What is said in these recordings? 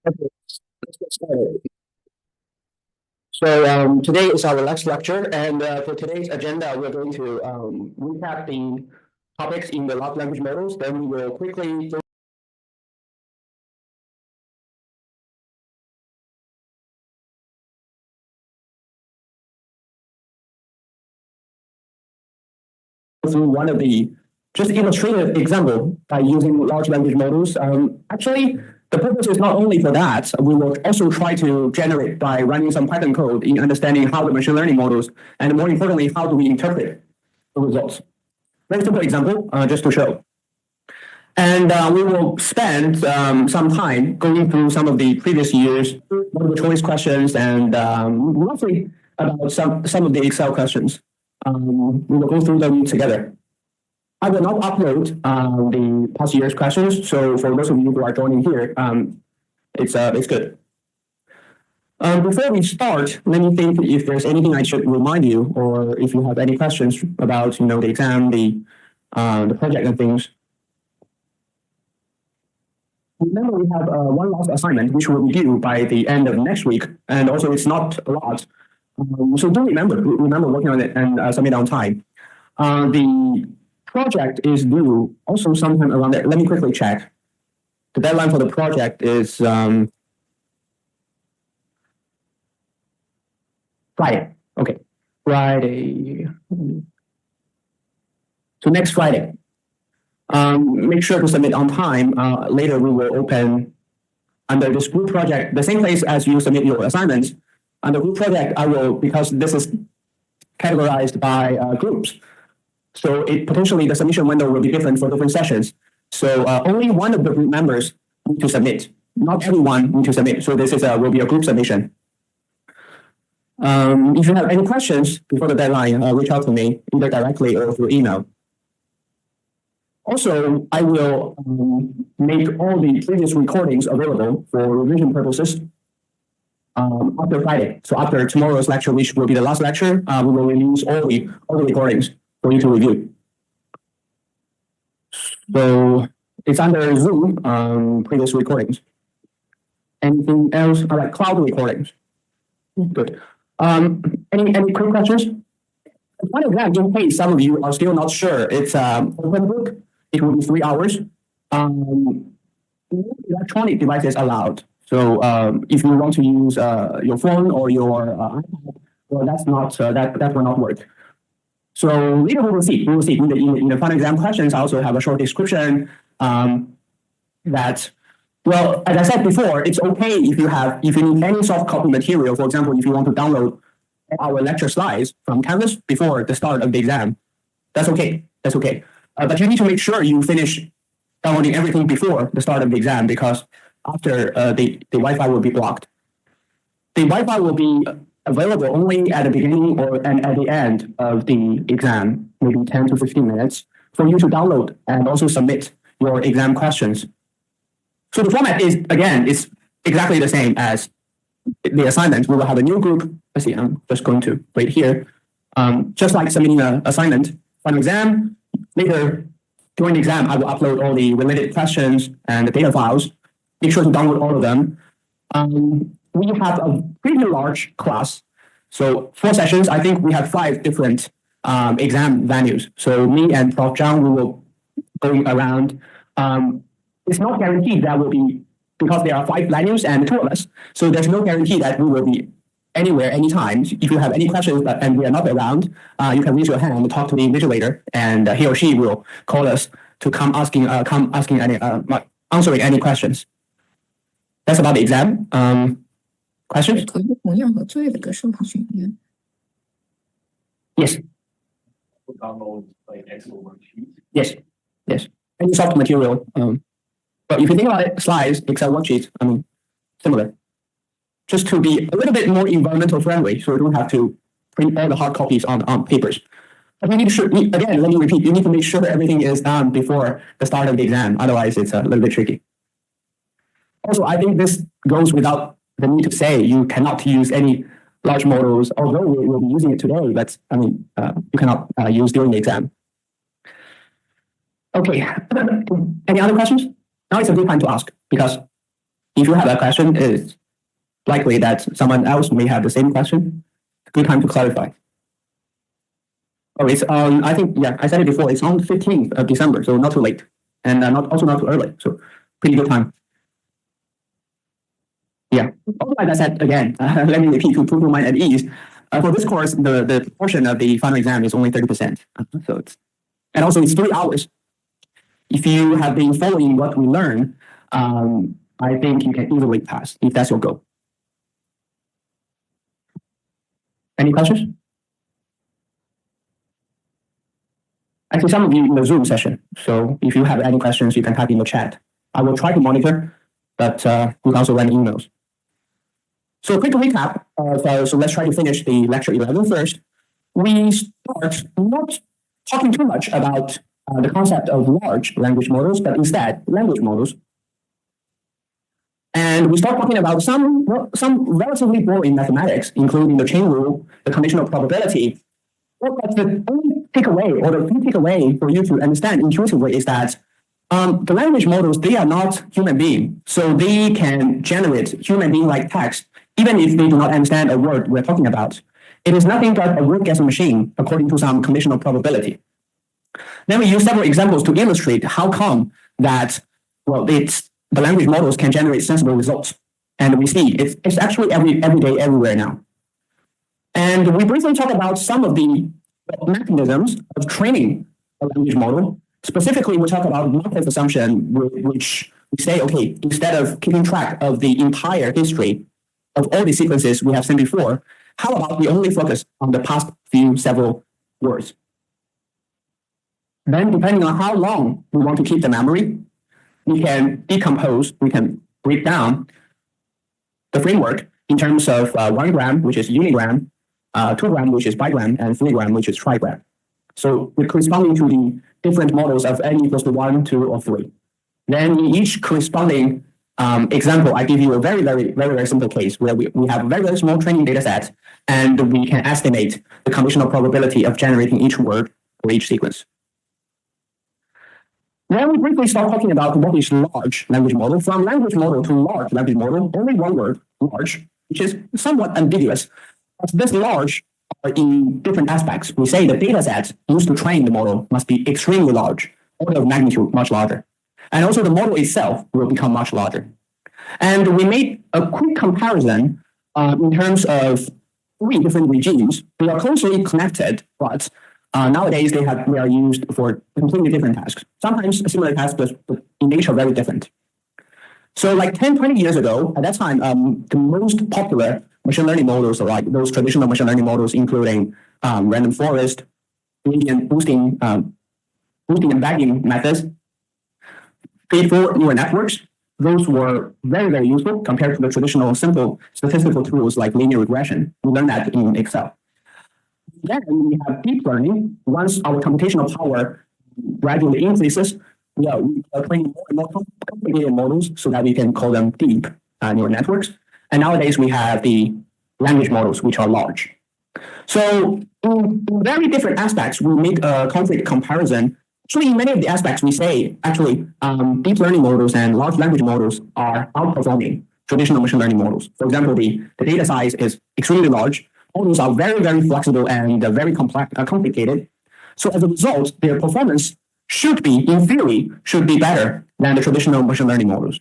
Okay, let's get started. Today is our last lecture, and for today's agenda, we're going to recap the topics in the large language models. Then we will quickly go through one of the just illustrative example by using large language models. Actually, the purpose is not only for that. We will also try to generate by running some Python code in understanding how the machine learning models, and more importantly, how do we interpret the results. Very simple example, just to show. And we will spend some time going through some of the previous years multiple choice questions and roughly about some of the Excel questions. We will go through them together. I will not upload the past year's questions, so for those of you who are joining here, it's good. Before we start, let me think if there's anything I should remind you, or if you have any questions about the exam, the project and things. Remember, we have one last assignment which we'll review by the end of next week, and also it's not a lot. So do remember working on it and submit on time. The project is due also sometime around there. Let me quickly check. The deadline for the project is Friday. Okay, Friday. So next Friday. Make sure to submit on time. Later, we will open under this group project, the same place as you submit your assignments. Under group project, I will, because this is categorized by groups, so potentially the submission window will be different for different sessions. So only one of the group members need to submit. Not everyone need to submit. So this will be a group submission. If you have any questions before the deadline, reach out to me either directly or through email. Also, I will make all the previous recordings available for revision purposes after Friday. So after tomorrow's lecture, which will be the last lecture, we will release all the recordings for you to review. So it's under Zoom, previous recordings. Anything else? All right, cloud recordings. Good. Any quick questions? One exam, in case some of you are still not sure, it's open book. It will be 3 hours. Electronic devices allowed. So if you want to use your phone or your iPad, well, that will not work. So later we will see. We will see in the final exam questions. I also have a short description that. Well, as I said before, it's okay if you need any soft copy material. For example, if you want to download our lecture slides from Canvas before the start of the exam, that's okay. That's okay. But you need to make sure you finish downloading everything before the start of the exam, because after the Wi-Fi will be blocked. The Wi-Fi will be available only at the beginning and at the end of the exam, maybe 10 to 15 minutes, for you to download and also submit your exam questions. So the format is exactly the same as the assignment. We will have a new group. Let's see, I'm just going to wait here. Just like submitting an assignment, final exam. Later, during the exam, I will upload all the related questions and the data files. Make sure to download all of them. We have a pretty large class. So 4 sessions, I think we have 5 different exam venues. So me and Prof. Zhang, we will go around. It's not guaranteed that will be, because there are 5 venues and 2 of us. So there's no guarantee that we will be anywhere, anytime. If you have any questions and we are not around, you can raise your hand and talk to the invigilator, and he or she will call us to come answering any questions. That's about the exam. Questions? Yes. Yes. Yes. Any soft material. But if you think about it, slides, Excel worksheets, similar. Just to be a little bit more environmental friendly, so you don't have to print all the hard copies on papers. But again, let me repeat, you need to make sure everything is done before the start of the exam. Otherwise, it's a little bit tricky. Also, I think this goes without the need to say you cannot use any large models, although we will be using it today, but you cannot use during the exam. Okay, any other questions? Now it's a good time to ask, because if you have a question, it's likely that someone else may have the same question. Good time to clarify. Oh, it's on, I think, yeah, I said it before, it's on 15th of December, so not too late. And also not too early, so pretty good time. Yeah. Also, like I said, again, let me repeat to put your mind at ease. For this course, the portion of the final exam is only 30%. So and also it's 3 hours. If you have been following what we learn, I think you can easily pass if that's your goal. Any questions? I see some of you in the Zoom session. So if you have any questions, you can type in the chat. I will try to monitor, but you can also run emails. So a quick recap. So let's try to finish the lecture 11 first. We start not talking too much about the concept of large language models, but instead language models. And we start talking about some relatively boring mathematics, including the chain rule, the conditional probability. But the only takeaway, or the key takeaway for you to understand intuitively is that the language models, they are not human beings. So they can generate human being-like text, even if they do not understand a word we're talking about. It is nothing but a word-guessing machine according to some conditional probability. Then we use several examples to illustrate how come that, well, the language models can generate sensible results. And we see it's actually every day, everywhere now. And we briefly talk about some of the mechanisms of training a language model. Specifically, we talk about markov assumption, which we say, okay, instead of keeping track of the entire history of all the sequences we have seen before, how about we only focus on the past several words? Then, depending on how long we want to keep the memory, we can decompose, we can break down the framework in terms of 1 gram, which is unigram, 2 gram, which is bigram, and 3 gram, which is trigram. So we're corresponding to the different models of n equals to 1, 2, or 3. Then in each corresponding example, I give you a very simple case where we have a very small training data set, and we can estimate the conditional probability of generating each word for each sequence. Then we briefly start talking about what is large language model. From language model to large language model, only one word, large, which is somewhat ambiguous. But this large are in different aspects. We say the data set used to train the model must be extremely large, order of magnitude much larger. And also the model itself will become much larger. And we made a quick comparison in terms of 3 different regimes. They are closely connected, but nowadays they are used for completely different tasks. Sometimes similar tasks, but in nature very different. So like 10, 20 years ago, at that time, the most popular machine learning models are like those traditional machine learning models, including random forest, gradient boosting and bagging methods, feed-forward neural networks. Those were very useful compared to the traditional simple statistical tools like linear regression. We learned that in Excel. Then we have deep learning. Once our computational power gradually increases, we are training more and more complicated models so that we can call them deep neural networks. And nowadays we have the language models, which are large. So in very different aspects, we make a concrete comparison. Actually, in many of the aspects, we say actually deep learning models and large language models are outperforming traditional machine learning models. For example, the data size is extremely large. Models are very flexible and very complicated. So as a result, their performance should be, in theory, better than the traditional machine learning models.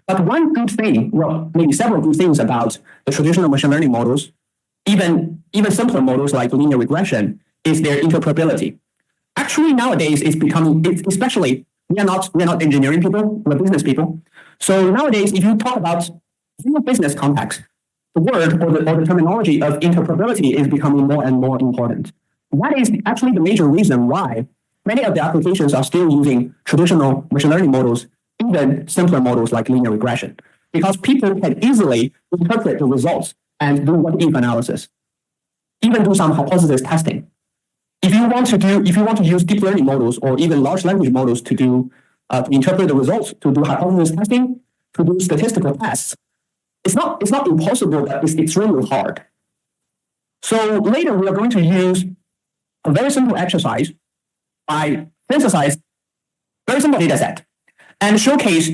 But one good thing, well, maybe several good things about the traditional machine learning models, even simpler models like linear regression, is their interpretability. Actually, nowadays it's becoming, especially we are not engineering people, we're business people. So nowadays, if you talk about in a business context, the word or the terminology of interpretability is becoming more and more important. That is actually the major reason why many of the applications are still using traditional machine learning models, even simpler models like linear regression, because people can easily interpret the results and do what-if analysis, even do some hypothesis testing. If you want to use deep learning models or even large language models to interpret the results, to do hypothesis testing, to do statistical tests, it's not impossible, but it's extremely hard. So later we are going to use a very simple exercise by synthesize very simple data set and showcase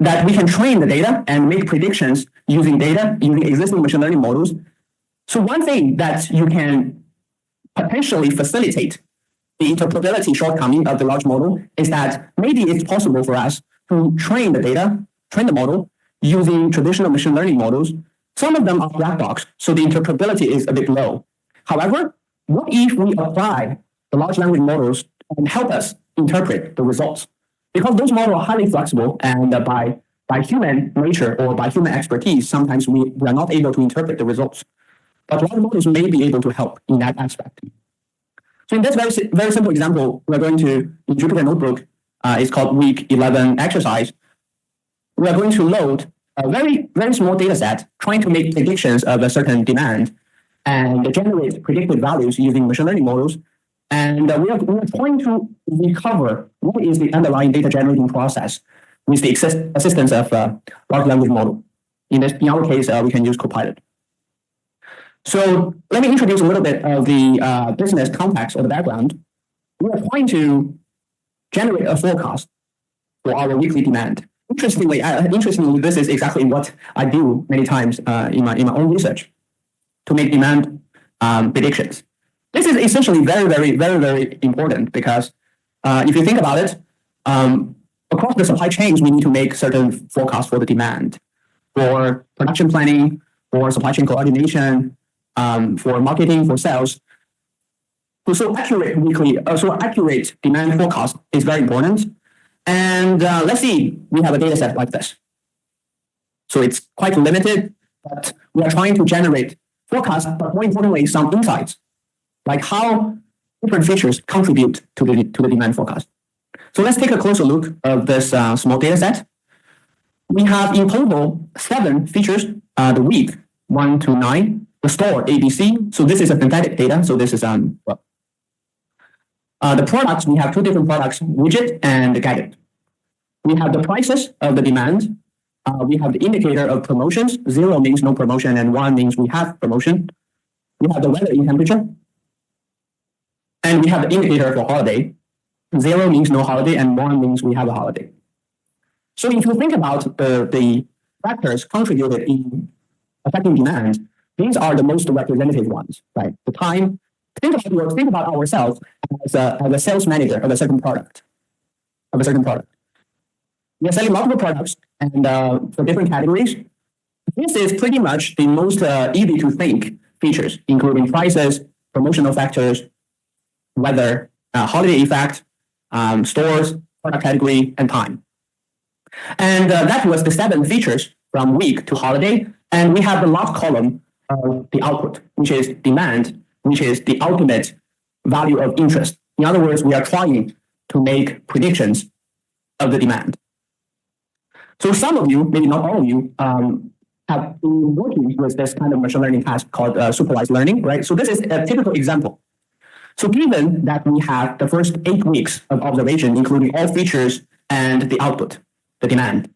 that we can train the data and make predictions using data, using existing machine learning models. So one thing that you can potentially facilitate the interpretability shortcoming of the large model is that maybe it's possible for us to train the data, train the model using traditional machine learning models. Some of them are black box, so the interpretability is a bit low. However, what if we apply the large language models and help us interpret the results? Because those models are highly flexible, and by human nature or by human expertise, sometimes we are not able to interpret the results. But large models may be able to help in that aspect. So in this very simple example, we're going to, in Jupyter Notebook, it's called week 11 exercise. We are going to load a very, very small data set, trying to make predictions of a certain demand and generate predicted values using machine learning models. And we are trying to recover what is the underlying data generating process with the assistance of large language model. In our case, we can use Copilot. So let me introduce a little bit of the business context or the background. We are trying to generate a forecast for our weekly demand. Interestingly, this is exactly what I do many times in my own research to make demand predictions. This is essentially very, very, very, very important because if you think about it, across the supply chains, we need to make certain forecasts for the demand, for production planning, for supply chain coordination, for marketing, for sales. So accurate demand forecast is very important. And let's see, we have a data set like this. So it's quite limited, but we are trying to generate forecasts, but more importantly, some insights, like how different features contribute to the demand forecast. So let's take a closer look of this small data set. We have in total 7 features, the week 1 to 9, the store ABC. So this is a synthetic data. So this is the products. We have 2 different products, widget and gadget. We have the prices of the demand. We have the indicator of promotions. 0 means no promotion and 1 means we have promotion. We have the weather in temperature. And we have the indicator for holiday. 0 means no holiday and 1 means we have a holiday. So if you think about the factors contributed in affecting demand, these are the most representative ones, right? The time. Think about ourselves as a sales manager of a certain product. We are selling multiple products and for different categories. This is pretty much the most easy to think features, including prices, promotional factors, weather, holiday effect, stores, product category, and time. And that was the 7 features from week to holiday. And we have the last column of the output, which is demand, which is the ultimate value of interest. In other words, we are trying to make predictions of the demand. So some of you, maybe not all of you, have been working with this kind of machine learning task called supervised learning, right? So this is a typical example. So given that we have the first 8 weeks of observation, including all features and the output, the demand.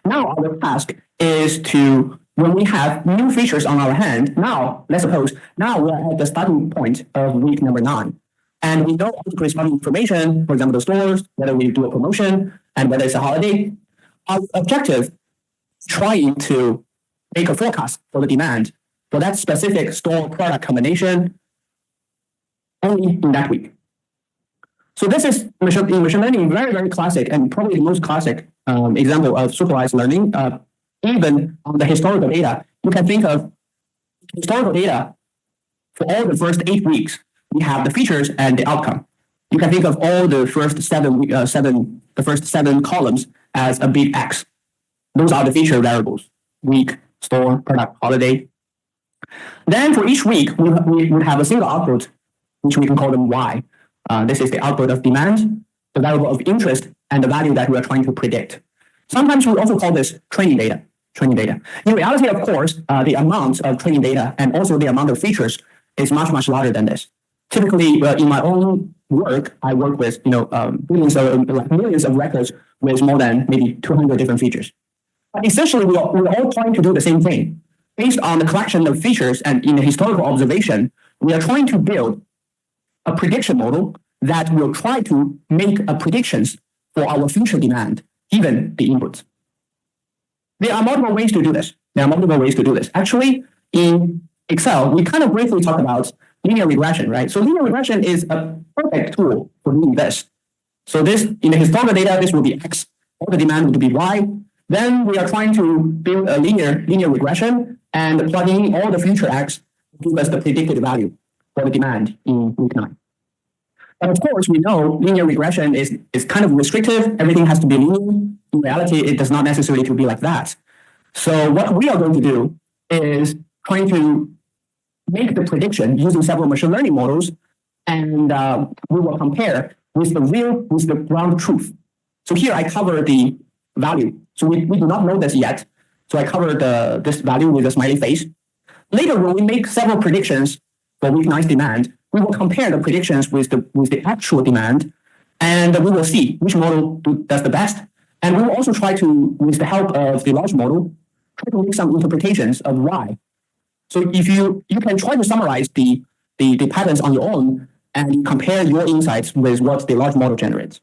Now our task is to, when we have new features on our hand, now, let's suppose, now we're at the starting point of week number 9. And we know all the corresponding information, for example, the stores, whether we do a promotion, and whether it's a holiday. Our objective, trying to make a forecast for the demand for that specific store product combination only in that week. So this is in machine learning, very, very classic and probably the most classic example of supervised learning. Even on the historical data, you can think of historical data for all the first 8 weeks. We have the features and the outcome. You can think of all the first seven columns as a big X. Those are the feature variables: week, store, product, holiday. Then for each week, we would have a single output, which we can call them Y. This is the output of demand, the variable of interest, and the value that we are trying to predict. Sometimes we also call this training data. In reality, of course, the amount of training data and also the amount of features is much, much larger than this. Typically, in my own work, I work with millions of records with more than maybe 200 different features. But essentially, we're all trying to do the same thing. Based on the collection of features and in the historical observation, we are trying to build a prediction model that will try to make predictions for our future demand, given the inputs. There are multiple ways to do this. Actually, in Excel, we kind of briefly talked about linear regression, right? So linear regression is a perfect tool for doing this. So this, in the historical data, this will be X, all the demand would be Y. Then we are trying to build a linear regression and plug in all the future X to give us the predicted value for the demand in week 9. But of course, we know linear regression is kind of restrictive. Everything has to be linear. In reality, it does not necessarily to be like that. So what we are going to do is trying to make the prediction using several machine learning models, and we will compare with the ground truth. So here I cover the value. So we do not know this yet. So I cover this value with a smiley face. Later, when we make several predictions for week 9's demand, we will compare the predictions with the actual demand, and we will see which model does the best. And we will also try to, with the help of the large model, try to make some interpretations of why. So if you can try to summarize the patterns on your own and compare your insights with what the large model generates,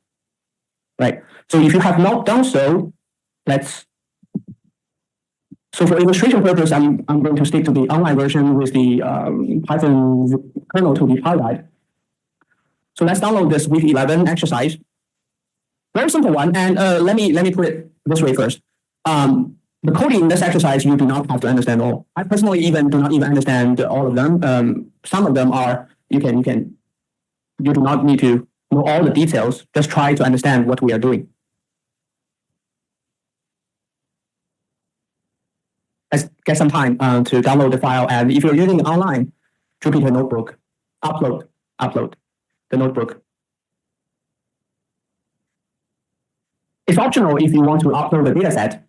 right? So if you have not done so, so for illustration purpose, I'm going to stick to the online version with the Python kernel to be highlighted. So let's download this week 11 exercise. Very simple one, and let me put it this way first. The coding in this exercise you do not have to understand all. I personally do not even understand all of them. Some of them are you do not need to know all the details. Just try to understand what we are doing. Let's get some time to download the file, and if you're using online Jupyter Notebook, upload the notebook. It's optional if you want to upload the dataset.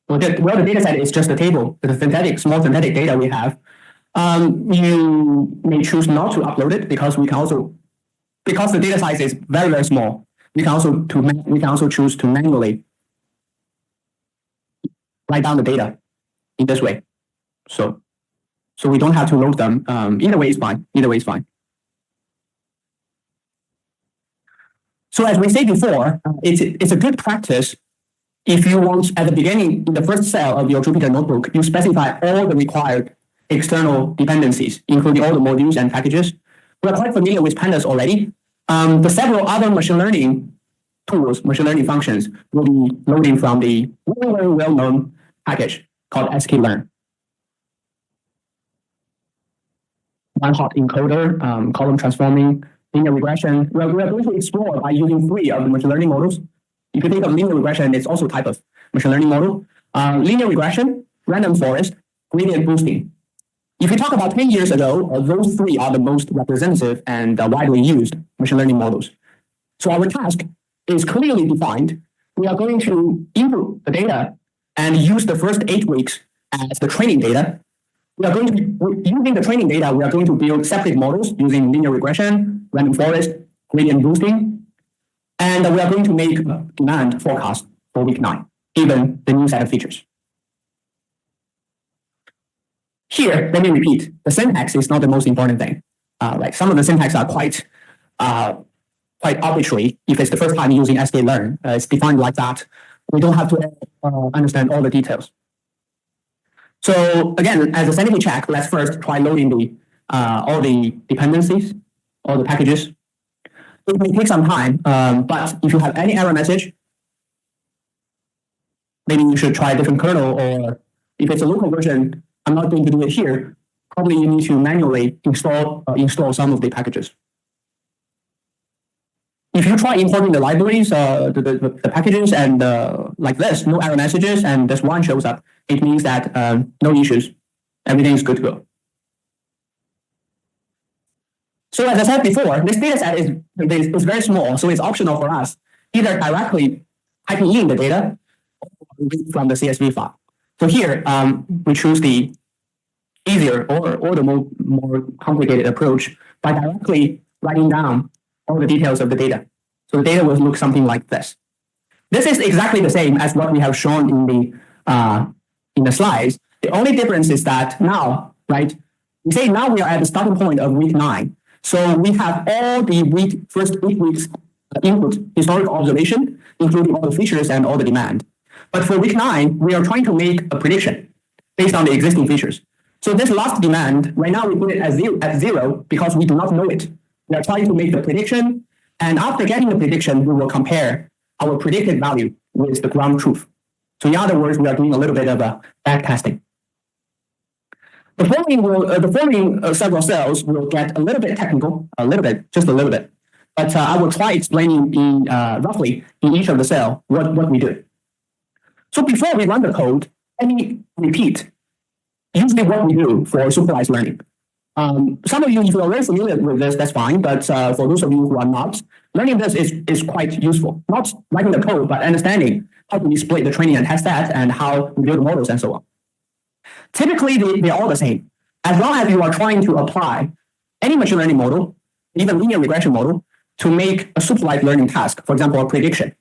Well, the dataset is just a table, the small synthetic data we have. You may choose not to upload it because the data size is very, very small. We can also choose to manually write down the data in this way. So we don't have to load them. Either way is fine. So as we said before, it's a good practice if you want, at the beginning, in the first cell of your Jupyter Notebook, you specify all the required external dependencies, including all the modules and packages. We are quite familiar with pandas already. The several other machine learning tools, machine learning functions, will be loading from the very, very well-known package called sklearn. One-hot encoder, column transforming, linear regression. We are going to explore by using 3 of the machine learning models. If you think of linear regression, it's also a type of machine learning model. Linear regression, random forest, gradient boosting. If you talk about 10 years ago, those 3 are the most representative and widely used machine learning models. So our task is clearly defined. We are going to input the data and use the first 8 weeks as the training data. Using the training data, we are going to build separate models using linear regression, random forest, gradient boosting, and we are going to make a demand forecast for week 9, given the new set of features. Here, let me repeat, the syntax is not the most important thing. Like some of the syntax are quite arbitrary. If it's the first time using sklearn, it's defined like that. We don't have to understand all the details. So again, as a sanity check, let's first try loading all the dependencies, all the packages. It may take some time, but if you have any error message, maybe you should try a different kernel, or if it's a local version, I'm not going to do it here. Probably you need to manually install some of the packages. If you try importing the libraries, the packages, and like this, no error messages, and this one shows up, it means that no issues, everything is good to go. So as I said before, this data set is very small, so it's optional for us, either directly typing in the data or read from the CSV file. So here, we choose the easier or the more complicated approach by directly writing down all the details of the data. So the data will look something like this. This is exactly the same as what we have shown in the slides. The only difference is that now, right? We say now we are at the starting point of week 9. So we have all the first 8 weeks input historical observation, including all the features and all the demand. But for week 9, we are trying to make a prediction based on the existing features. So this last demand, right now we put it at zero because we do not know it. We are trying to make the prediction, and after getting the prediction, we will compare our predicted value with the ground truth. So in other words, we are doing a little bit of a back testing. The following several cells will get a little bit technical, just a little bit. But I will try explaining roughly in each of the cell what we do. So before we run the code, let me repeat usually what we do for supervised learning. Some of you, if you are very familiar with this, that's fine. But for those of you who are not, learning this is quite useful. Not writing the code, but understanding how we split the training and test set and how we build models and so on. Typically, they're all the same. As long as you are trying to apply any machine learning model, even linear regression model, to make a supervised learning task, for example, a prediction,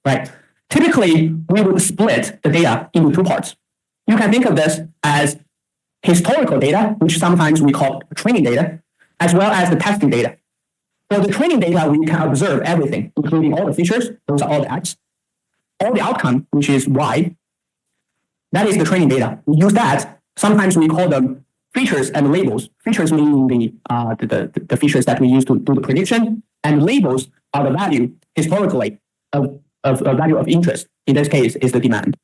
right? Typically, we would split the data into two parts. You can think of this as historical data, which sometimes we call training data, as well as the testing data. For the training data, we can observe everything, including all the features, those are all the X, all the outcome, which is Y. That is the training data. We use that. Sometimes we call them features and labels. Features meaning the features that we use to do the prediction, and labels are the value historically of a value of interest. In this case, is the demand.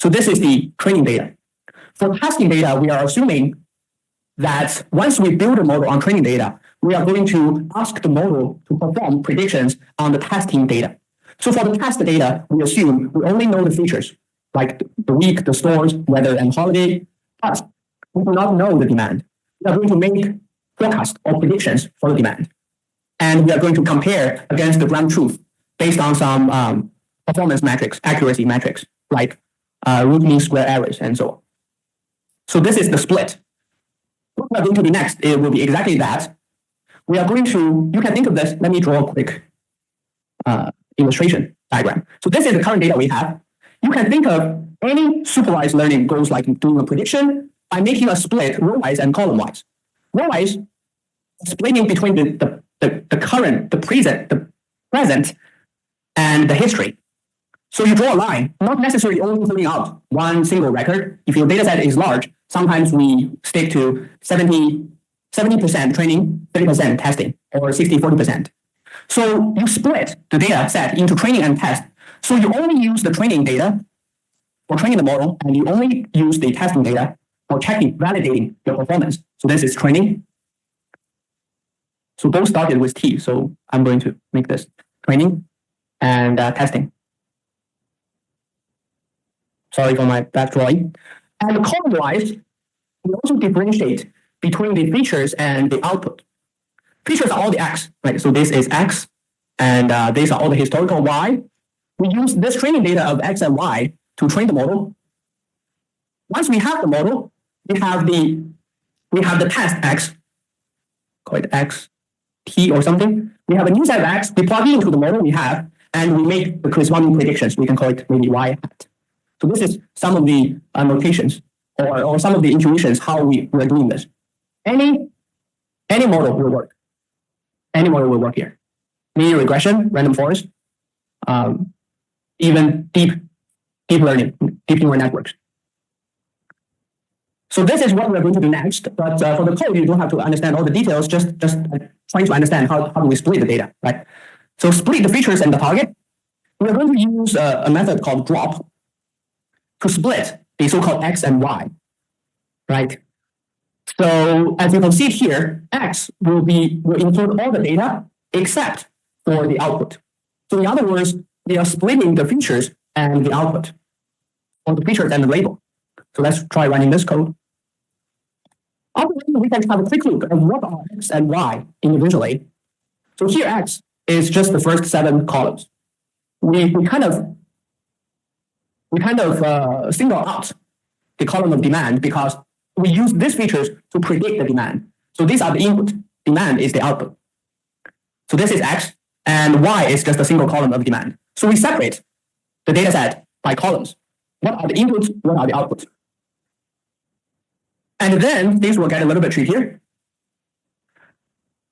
So this is the training data. For testing data, we are assuming that once we build a model on training data, we are going to ask the model to perform predictions on the testing data. So for the test data, we assume we only know the features, like the week, the stores, weather, and holiday. But we do not know the demand. We are going to make forecasts or predictions for the demand. And we are going to compare against the ground truth based on some performance metrics, accuracy metrics, like root mean square errors and so on. So this is the split. What we are going to do next, it will be exactly that. We are going to, you can think of this, let me draw a quick illustration diagram. So this is the current data we have. You can think of any supervised learning goes like doing a prediction by making a split row-wise and column-wise. Row-wise, splitting between the current, the present, and the history. So you draw a line, not necessarily only filling out one single record. If your data set is large, sometimes we stick to 70% training, 30% testing, or 60-40%. So you split the data set into training and test. So you only use the training data for training the model, and you only use the testing data for checking, validating your performance. So this is training. So both started with T. So I'm going to make this training and testing. Sorry for my bad drawing. And column-wise, we also differentiate between the features and the output. Features are all the X, right? So this is X, and these are all the historical Y. We use this training data of X and Y to train the model. Once we have the model, we have the test X, call it X, T or something. We have a new set of X, we plug into the model we have, and we make the corresponding predictions. We can call it maybe Y hat. So this is some of the notations or some of the intuitions how we are doing this. Any model will work. Any model will work here. Linear regression, random forest, even deep learning, deep neural networks. So this is what we're going to do next. But for the code, you don't have to understand all the details. Just trying to understand how do we split the data, right? So split the features and the target. We're going to use a method called drop to split the so-called X and Y, right? So as you can see here, X will include all the data except for the output. So in other words, we are splitting the features and the output, or the features and the label. So let's try running this code. We can have a quick look at what are X and Y individually. So here X is just the first 7 columns. We kind of single out the column of demand because we use these features to predict the demand. So these are the input. Demand is the output. So this is X, and Y is just a single column of demand. So we separate the data set by columns. What are the inputs? What are the outputs? And then things will get a little bit trickier.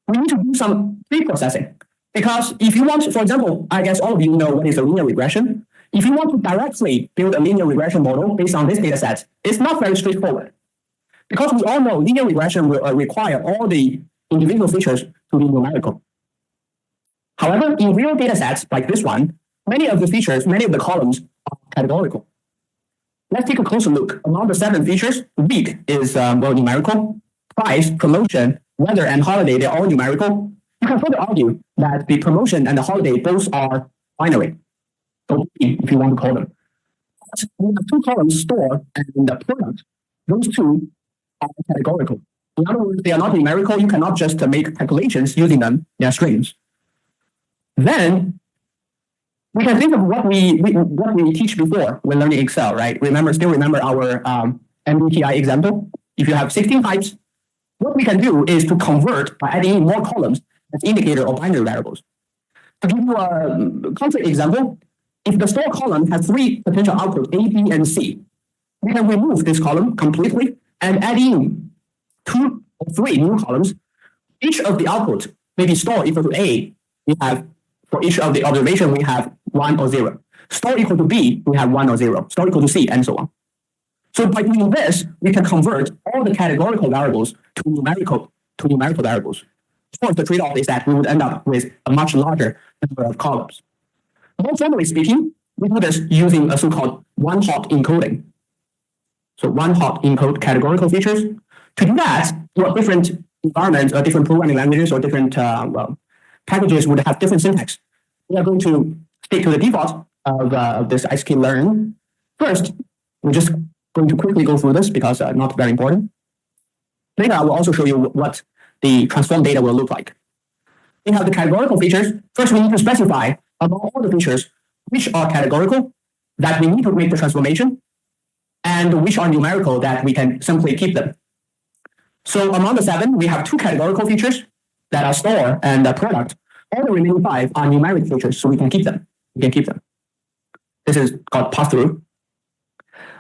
We need to do some pre-processing. Because if you want, for example, I guess all of you know what is a linear regression. If you want to directly build a linear regression model based on this data set, it's not very straightforward. Because we all know linear regression will require all the individual features to be numerical. However, in real data sets like this one, many of the features, many of the columns are categorical. Let's take a closer look. Among the 7 features, week is numerical. Price, promotion, weather, and holiday, they're all numerical. You can further argue that the promotion and the holiday both are binary, so if you want to call them. But we have 2 columns, store and the product. Those 2 are categorical. In other words, they are not numerical. You cannot just make calculations using them. They are strings. Then we can think of what we teach before when learning Excel, right? Still remember our MBTI example. If you have 16 types, what we can do is to convert by adding in more columns as indicator or binary variables. To give you a concrete example, if the store column has 3 potential outputs, A, B, and C, we can remove this column completely and add in 2 or 3 new columns. Each of the outputs, maybe store equal to A, we have, for each of the observation, we have 1 or 0. Store equal to B, we have 1 or 0. Store equal to C, and so on. So by doing this, we can convert all the categorical variables to numerical variables. Of course, the trade-off is that we would end up with a much larger number of columns. More formally speaking, we do this using a so-called one-hot encoding. So one-hot encode categorical features. To do that, different environments or different programming languages or different packages would have different syntax. We are going to stick to the default of this sklearn. First, we're just going to quickly go through this because not very important. Later, I will also show you what the transform data will look like. We have the categorical features. First, we need to specify among all the features which are categorical that we need to make the transformation and which are numerical that we can simply keep them. So among the 7, we have 2 categorical features that are store and product. All the remaining 5 are numeric features, so we can keep them. This is called pass-through.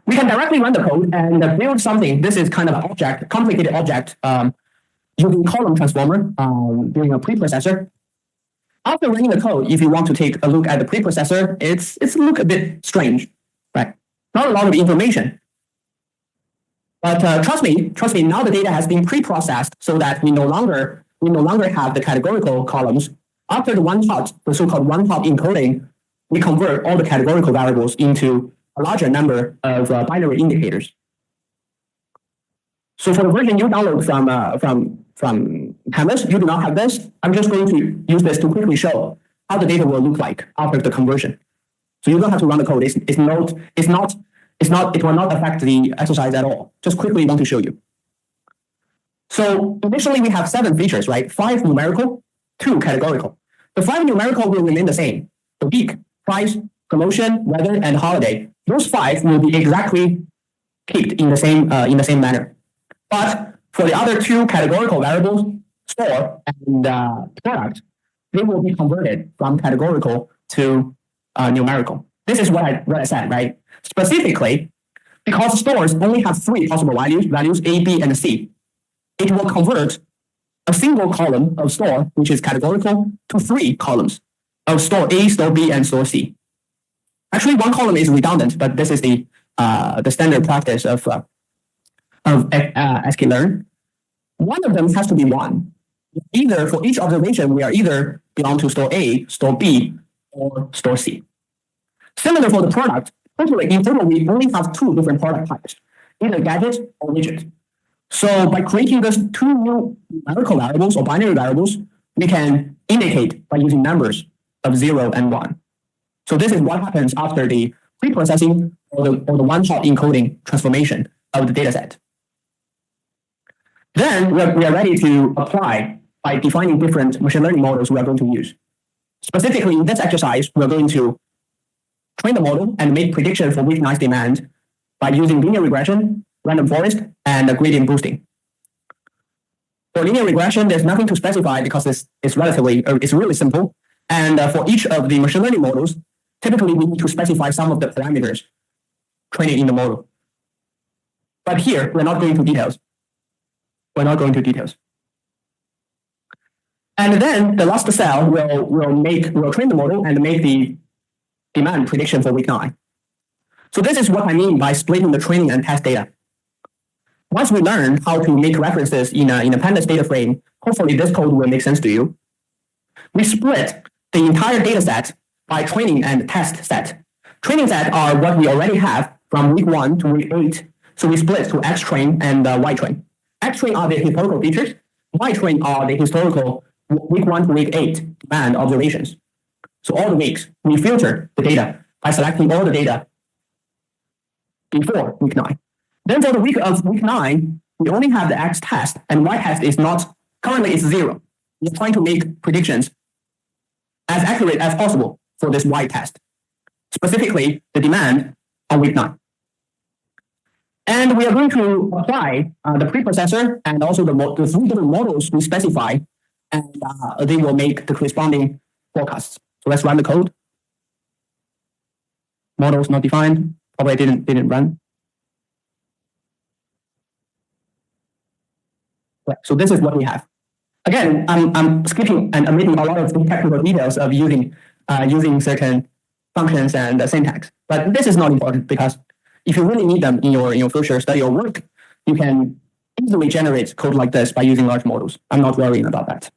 We can directly run the code and build something. This is kind of an object, complicated object, using column transformer during a preprocessor. After running the code, if you want to take a look at the preprocessor, it's look a bit strange, right? Not a lot of information. But trust me, now the data has been pre-processed so that we no longer have the categorical columns. After the so-called one-hot encoding, we convert all the categorical variables into a larger number of binary indicators. So for the version you download from Canvas, you do not have this. I'm just going to use this to quickly show how the data will look like after the conversion. So you don't have to run the code. It will not affect the exercise at all. Just quickly want to show you. So initially we have 7 features, right? 5 numerical, 2 categorical. The 5 numerical will remain the same. The week, price, promotion, weather, and holiday. Those 5 will be exactly kept in the same manner. But for the other 2 categorical variables, store and product, they will be converted from categorical to numerical. This is what I said, right? Specifically, because stores only have 3 possible values A, B, and C, it will convert a single column of store, which is categorical, to 3 columns of store A, store B, and store C. Actually, 1 column is redundant, but this is the standard practice of sklearn. One of them has to be 1. Either for each observation, we are either belong to store A, store B, or store C. Similar for the product, in total, we only have 2 different product types, either gadget or widget. So by creating these 2 new numerical variables or binary variables, we can indicate by using numbers of 0 and 1. So this is what happens after the preprocessing or the one-shot encoding transformation of the dataset. Then we are ready to apply by defining different machine learning models we are going to use. Specifically, in this exercise, we are going to train the model and make prediction for weeknight demand by using linear regression, random forest, and gradient boosting. For linear regression, there's nothing to specify because it's really simple. And for each of the machine learning models, typically we need to specify some of the parameters training in the model. But here, we're not going into details. And then the last cell will train the model and make the demand prediction for week 9. So this is what I mean by splitting the training and test data. Once we learn how to make references in a pandas data frame, hopefully this code will make sense to you. We split the entire data set by training and test set. Training set are what we already have from week 1 to week 8. So we split to X train and Y train. X train are the historical features. Y train are the historical week 1 to week 8 demand observations. So all the weeks, we filter the data by selecting all the data before week 9. Then for the week of week 9, we only have the X test, and Y test is not, currently it's 0. We're trying to make predictions as accurate as possible for this Y test, specifically the demand on week 9. And we are going to apply the preprocessor and also the 3 different models we specify, and they will make the corresponding forecasts. So let's run the code. Models not defined, probably didn't run. Right, so this is what we have. Again, I'm skipping and omitting a lot of the technical details of using certain functions and syntax. But this is not important because if you really need them in your future study or work, you can easily generate code like this by using large models. I'm not worrying about that.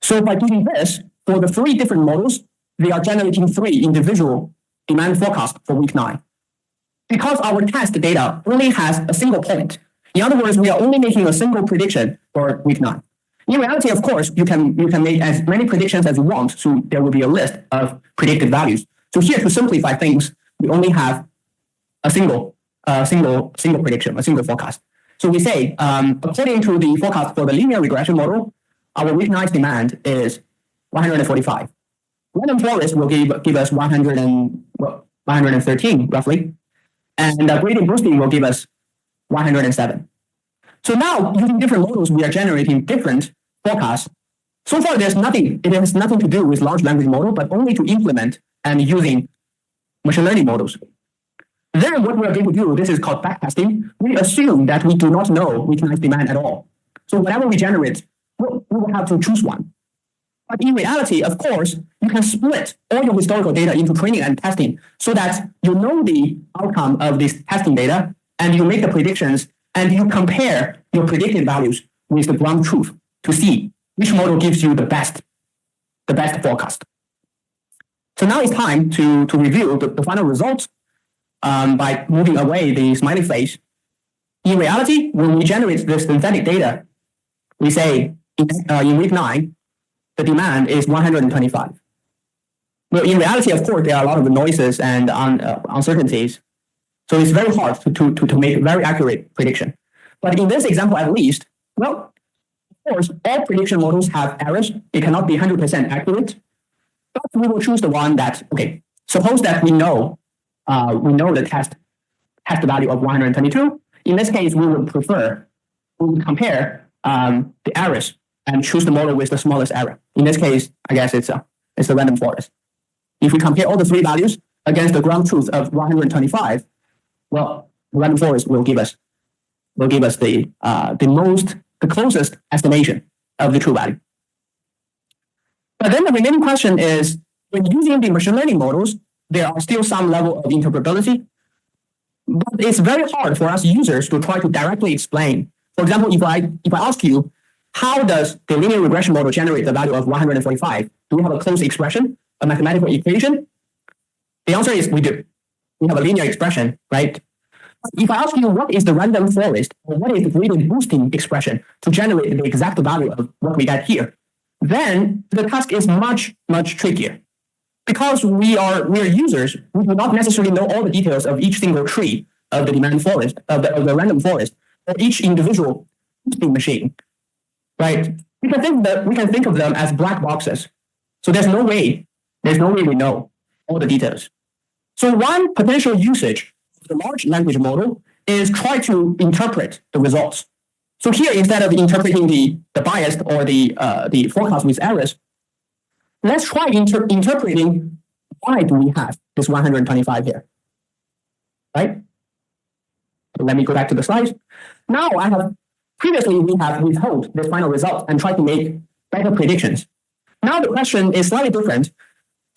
So by doing this, for the 3 different models, they are generating 3 individual demand forecasts for week 9. Because our test data only has a single point. In other words, we are only making a single prediction for week 9. In reality, of course, you can make as many predictions as you want, so there will be a list of predicted values. So here, to simplify things, we only have a single prediction, a single forecast. So we say, according to the forecast for the linear regression model, our week 9 demand is 145. Random forest will give us 113 roughly, and gradient boosting will give us 107. So now, using different models, we are generating different forecasts. So far, it has nothing to do with large language model, but only to implement and using machine learning models. Then what we are going to do, this is called backtesting. We assume that we do not know week 9 demand at all. So whatever we generate, we will have to choose one. But in reality, of course, you can split all your historical data into training and testing so that you know the outcome of this testing data and you make the predictions and you compare your predicted values with the ground truth to see which model gives you the best forecast. So now it's time to review the final results by moving away the smiley face. In reality, when we generate this synthetic data, we say in week 9, the demand is 125. Well, in reality, of course, there are a lot of noises and uncertainties. So it's very hard to make a very accurate prediction. But in this example, at least, well, of course, all prediction models have errors. It cannot be 100% accurate. But we will choose the one that, okay, suppose that we know the test value of 122. In this case, we would compare the errors and choose the model with the smallest error. In this case, I guess it's the random forest. If we compare all the 3 values against the ground truth of 125, well, the random forest will give us the closest estimation of the true value. But then the remaining question is, when using the machine learning models, there are still some level of interpretability. But it's very hard for us users to try to directly explain. For example, if I ask you, how does the linear regression model generate the value of 145? Do we have a closed expression, a mathematical equation? The answer is we do. We have a linear expression, right? If I ask you what is the random forest or what is the gradient boosting expression to generate the exact value of what we get here, then the task is much, much trickier. Because we are users, we do not necessarily know all the details of each single tree of the demand forest, of the random forest, or each individual boosting machine. Right? We can think of them as black boxes. So there's no way we know all the details. So one potential usage of the large language model is try to interpret the results. So here, instead of interpreting the bias or the forecast with errors, let's try interpreting why do we have this 125 here. Right? Let me go back to the slides. Now previously, we have withheld the final result and tried to make better predictions. Now the question is slightly different.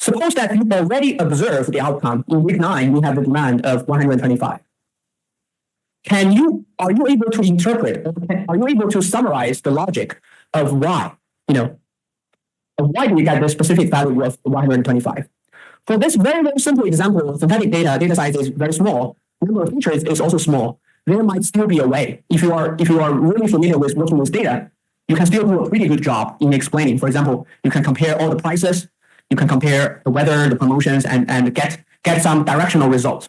Suppose that you already observed the outcome. In week 9, we have the demand of 125. Are you able to interpret, or are you able to summarize the logic of why, of why do we get the specific value of 125? For this very, very simple example, synthetic data size is very small, number of features is also small. There might still be a way. If you are really familiar with working with data, you can still do a pretty good job in explaining. For example, you can compare all the prices, you can compare the weather, the promotions, and get some directional results.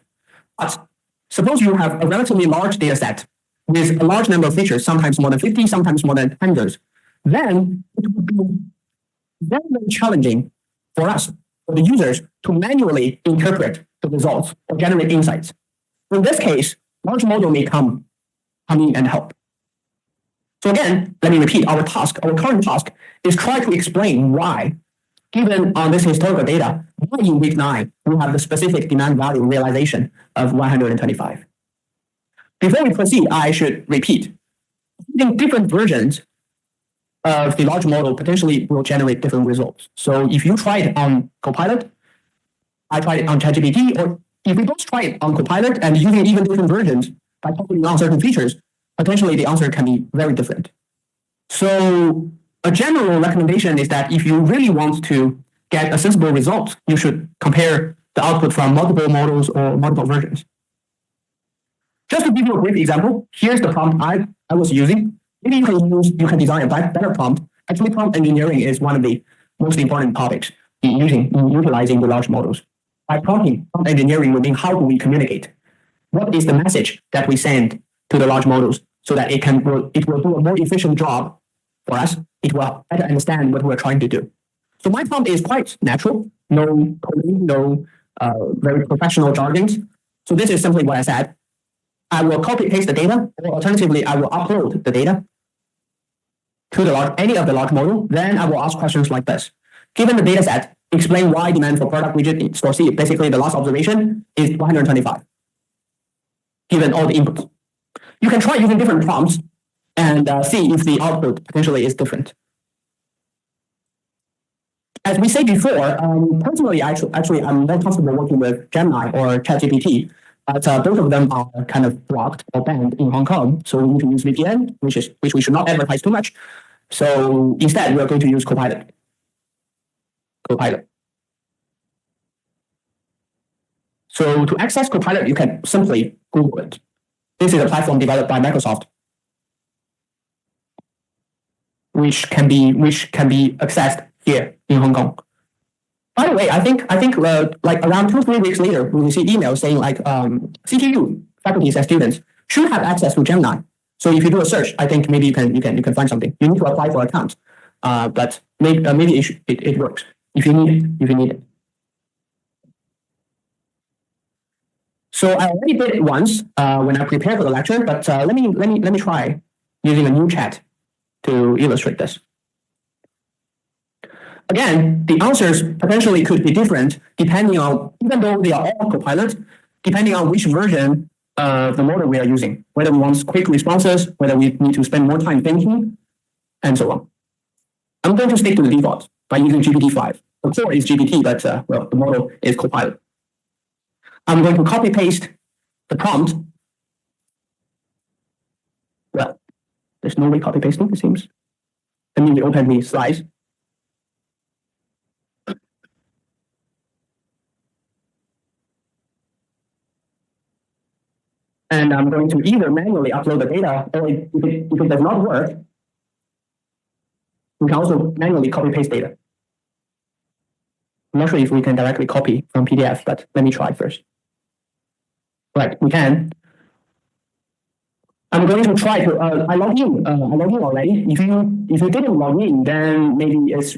But suppose you have a relatively large data set with a large number of features, sometimes more than 50, sometimes more than 100. Then it would be very, very challenging for us, for the users, to manually interpret the results or generate insights. In this case, large model may come in and help. So again, let me repeat, our current task is try to explain why, given on this historical data, why in week 9 we have the specific demand value realization of 125. Before we proceed, I should repeat, using different versions of the large model potentially will generate different results. So if you try it on Copilot, I tried it on ChatGPT, or if we both try it on Copilot and using even different versions by focusing on certain features, potentially the answer can be very different. So a general recommendation is that if you really want to get a sensible result, you should compare the output from multiple models or multiple versions. Just to give you a brief example, here's the prompt I was using. Maybe you can design a better prompt. Actually, prompt engineering is one of the most important topics in utilizing the large models. By prompting, prompt engineering will mean how do we communicate? What is the message that we send to the large models so that it will do a more efficient job for us? It will better understand what we're trying to do. So my prompt is quite natural, no coding, no very professional jargons. So this is simply what I said. I will copy paste the data, or alternatively, I will upload the data to any of the large model. Then I will ask questions like this. Given the data set, explain why demand for product widget store C, basically the last observation, is 125, given all the inputs. You can try using different prompts and see if the output potentially is different. As we said before, personally, actually, I'm more comfortable working with Gemini or ChatGPT, but both of them are kind of blocked or banned in Hong Kong. So we need to use VPN, which we should not advertise too much. So instead, we're going to use Copilot. So to access Copilot, you can simply Google it. This is a platform developed by Microsoft, which can be accessed here in Hong Kong. By the way, I think like around 2-3 weeks later, we will see emails saying like CTU faculties and students should have access to Gemini. So if you do a search, I think maybe you can find something. You need to apply for an account, but maybe it works if you need it. So I already did it once when I prepared for the lecture, but let me try using a new chat to illustrate this. Again, the answers potentially could be different depending on, even though they are all Copilot, depending on which version of the model we are using, whether we want quick responses, whether we need to spend more time thinking, and so on. I'm going to stick to the default by using GPT-5. The core is GPT, but well, the model is Copilot. I'm going to copy paste the prompt. Well, there's no way copy pasting, it seems. Let me open the slides. And I'm going to either manually upload the data, or if it does not work, we can also manually copy paste data. I'm not sure if we can directly copy from PDF, but let me try first. Right, we can. I'm going to try to. I log in already. If you didn't log in, then maybe it's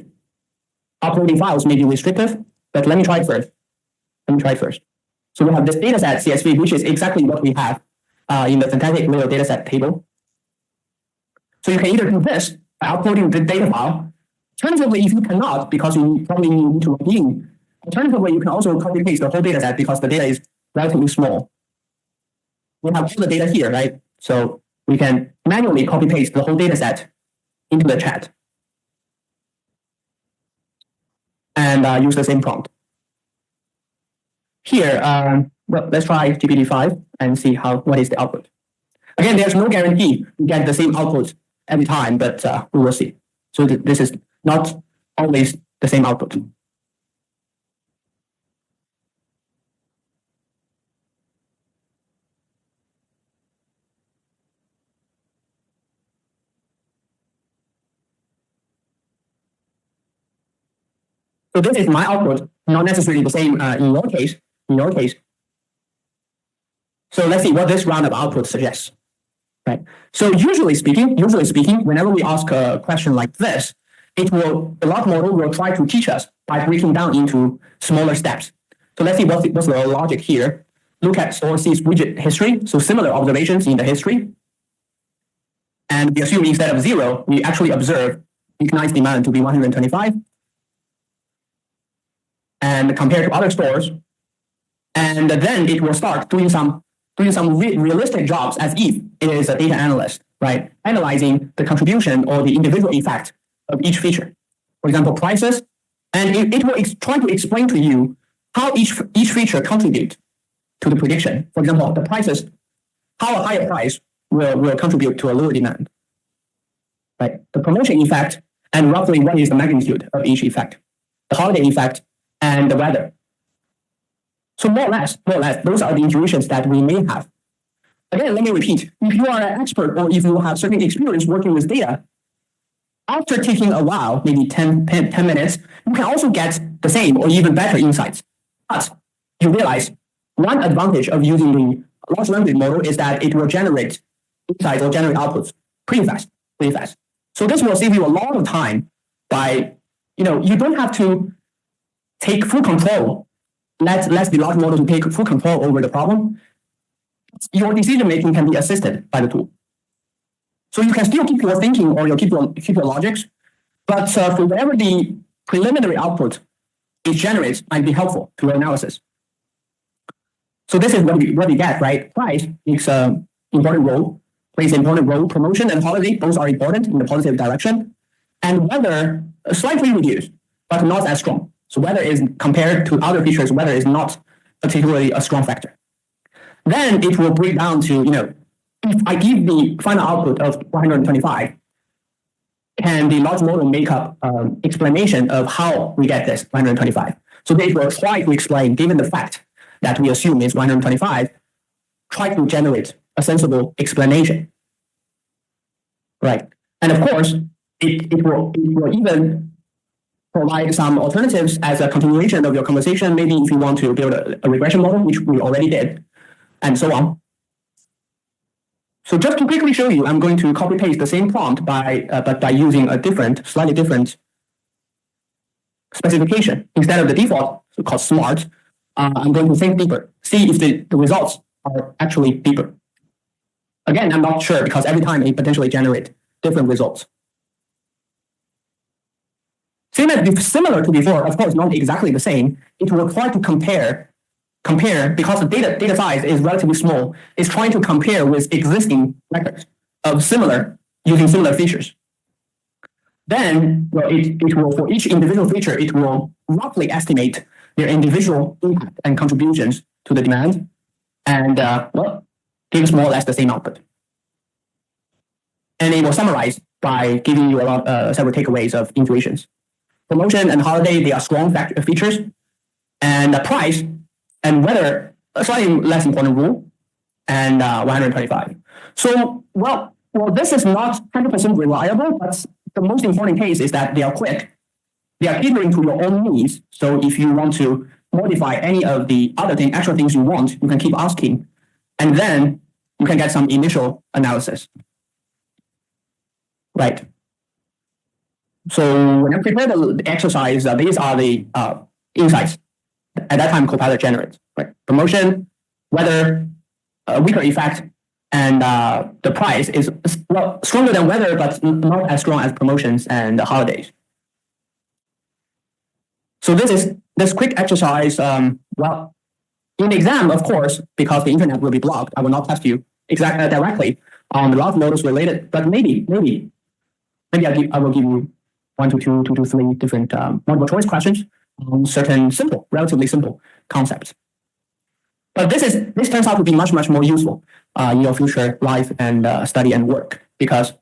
uploading files may be restrictive. But let me try it first. So we have this dataset CSV, which is exactly what we have in the synthetic layer dataset table. So you can either do this by uploading the data file. Alternatively, if you cannot, because you probably need to log in, alternatively, you can also copy paste the whole dataset because the data is relatively small. We have all the data here, right? So we can manually copy paste the whole dataset into the chat and use the same prompt. here, well, let's try GPT-5 and see what is the output. Again, there's no guarantee you get the same output every time, but we will see. So this is not always the same output. So this is my output, not necessarily the same in your case. So let's see what this round of output suggests. Right. So usually speaking, whenever we ask a question like this, the large model will try to teach us by breaking down into smaller steps. So let's see what's the logic here. Look at source C's widget history. So similar observations in the history. And we assume instead of 0, we actually observe weeknight demand to be 125. And compared to other stores. And then it will start doing some realistic jobs as if it is a data analyst, right? Analyzing the contribution or the individual effect of each feature. For example, prices, and it will try to explain to you how each feature contribute to the prediction. For example, the prices, how a higher price will contribute to a lower demand, right? The promotion effect, and roughly what is the magnitude of each effect, the holiday effect, and the weather. So more or less, those are the intuitions that we may have. Again, let me repeat. If you are an expert or if you have certain experience working with data, after taking a while, maybe 10 minutes, you can also get the same or even better insights. But you realize one advantage of using the large language model is that it will generate insights or generate outputs pretty fast. So this will save you a lot of time by, you don't have to take full control. Let the large model to take full control over the problem. Your decision making can be assisted by the tool. So you can still keep your thinking or keep your logics, but for whatever the preliminary output it generates might be helpful to your analysis. So this is what we get, right? Price plays an important role. Promotion and holiday, both are important in the positive direction. And weather slightly reduced, but not as strong. So weather is compared to other features, weather is not particularly a strong factor. Then it will break down to, if I give the final output of 125, can the large model make up explanation of how we get this 125? So they will try to explain, given the fact that we assume is 125, try to generate a sensible explanation. Right. And of course, it will even provide some alternatives as a continuation of your conversation. Maybe if you want to build a regression model, which we already did, and so on. So just to quickly show you, I'm going to copy paste the same prompt but by using a slightly different specification. Instead of the default, so called smart, I'm going to think deeper, see if the results are actually deeper. Again, I'm not sure because every time it potentially generates different results. Similar to before, of course, not exactly the same. It will try to compare because the data size is relatively small. It's trying to compare with existing records of using similar features. Then, it will for each individual feature, it will roughly estimate their individual impact and contributions to the demand, and gives more or less the same output. And it will summarize by giving you several takeaways of intuitions. Promotion and holiday, they are strong features, and the price and weather, a slightly less important rule, and 125. So, this is not 100% reliable, but the most important case is that they are quick. They are catering to your own needs. So if you want to modify any of the extra things you want, you can keep asking, and then you can get some initial analysis. Right. So when I prepare the exercise, these are the insights at that time Copilot generates. Right. Promotion, weather, weaker effect, and the price is stronger than weather, but not as strong as promotions and holidays. So this quick exercise. In the exam, of course, because the internet will be blocked, I will not test you directly on the large models related, but maybe I will give you 1 to 2 to 3 different multiple choice questions on certain relatively simple concepts. But this turns out to be much more useful in your future life and study and work, because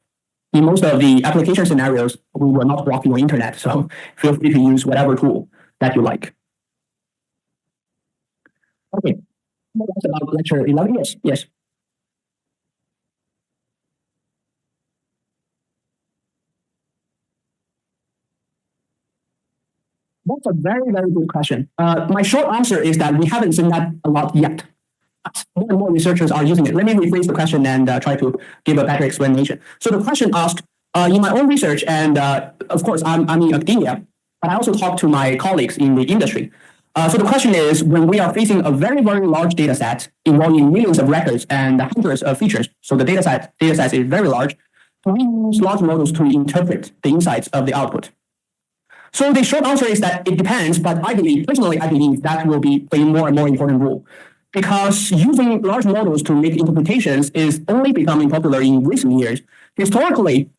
in most of the application scenarios, we will not block your internet. So feel free to use whatever tool that you like. Okay, that's about lecture 11. Yes, yes. That's a very good question. My short answer is that we haven't seen that a lot yet. But more and more researchers are using it. Let me rephrase the question and try to give a better explanation. So the question asked, in my own research, and of course, I'm in academia, but I also talk to my colleagues in the industry. So the question is, when we are facing a very large data set involving millions of records and hundreds of features, so the data set is very large, do we use large models to interpret the insights of the output? So the short answer is that it depends, but personally, I believe that will be a more and more important role, because using large models to make interpretations is only becoming popular in recent years. Historically,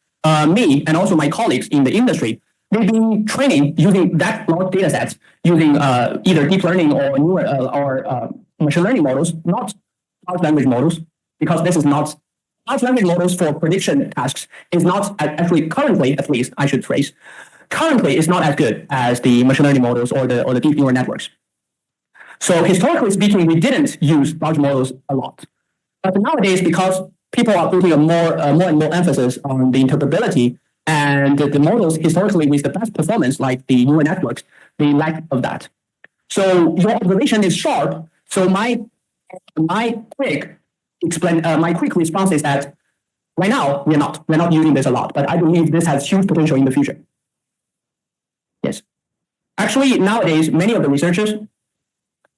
me and also my colleagues in the industry, they've been training using that large data sets, using either deep learning or newer or machine learning models, not large language models, because this is not large language models for prediction tasks is not actually currently, at least I should phrase, currently is not as good as the machine learning models or the deep neural networks. So historically speaking, we didn't use large models a lot. But nowadays, because people are putting more and more emphasis on the interpretability, and the models historically with the best performance, like the neural networks, they lack of that. So your observation is sharp. So my quick response is that right now we're not using this a lot, but I believe this has huge potential in the future. Yes. Actually, nowadays, many of the researchers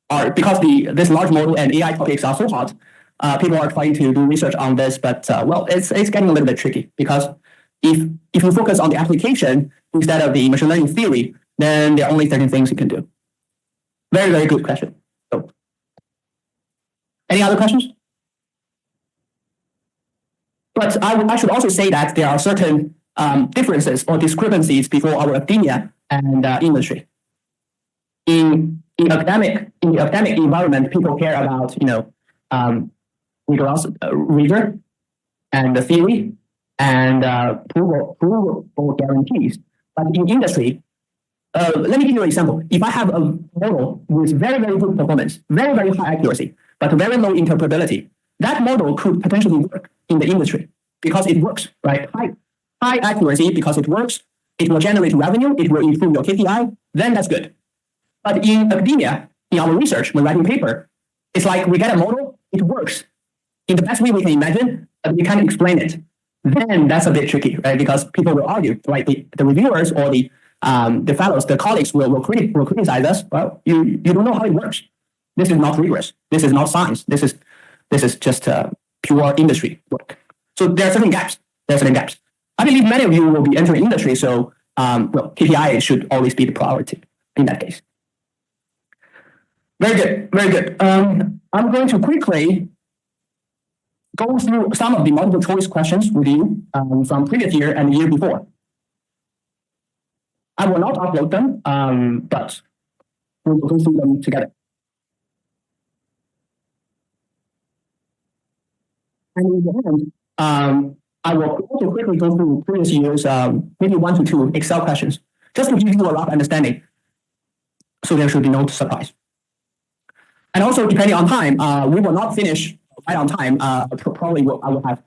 are, because this large model and AI topics are so hot, people are trying to do research on this, but well, it's getting a little bit tricky, because if you focus on the application instead of the machine learning theory, then there are only certain things you can do. Very good question. So, any other questions? But I should also say that there are certain differences or discrepancies between our academia and industry. In the academic environment, people care about rigor and the theory and provable guarantees. But in industry, let me give you an example. If I have a model with very good performance, very high accuracy, but very low interpretability, that model could potentially work in the industry because it works, right? High accuracy because it works. It will generate revenue. It will improve your KPI. Then that's good. But in academia, in our research, when writing paper, it's like we get a model, it works in the best way we can imagine, but we can't explain it. Then that's a bit tricky, right? Because people will argue, right? The reviewers or the fellows, the colleagues will criticize us. Well, you don't know how it works. This is not rigorous. This is not science. This is just pure industry work. So there are certain gaps. I believe many of you will be entering industry, so well, KPI should always be the priority in that case. Very good. I'm going to quickly go through some of the multiple choice questions with you from previous year and the year before. I will not upload them, but we will go through them together. And in the end, I will also quickly go through previous years, maybe 1 to 2 Excel questions, just to give you a rough understanding, so there should be no surprise. And also, depending on time, we will not finish right on time. Probably I will have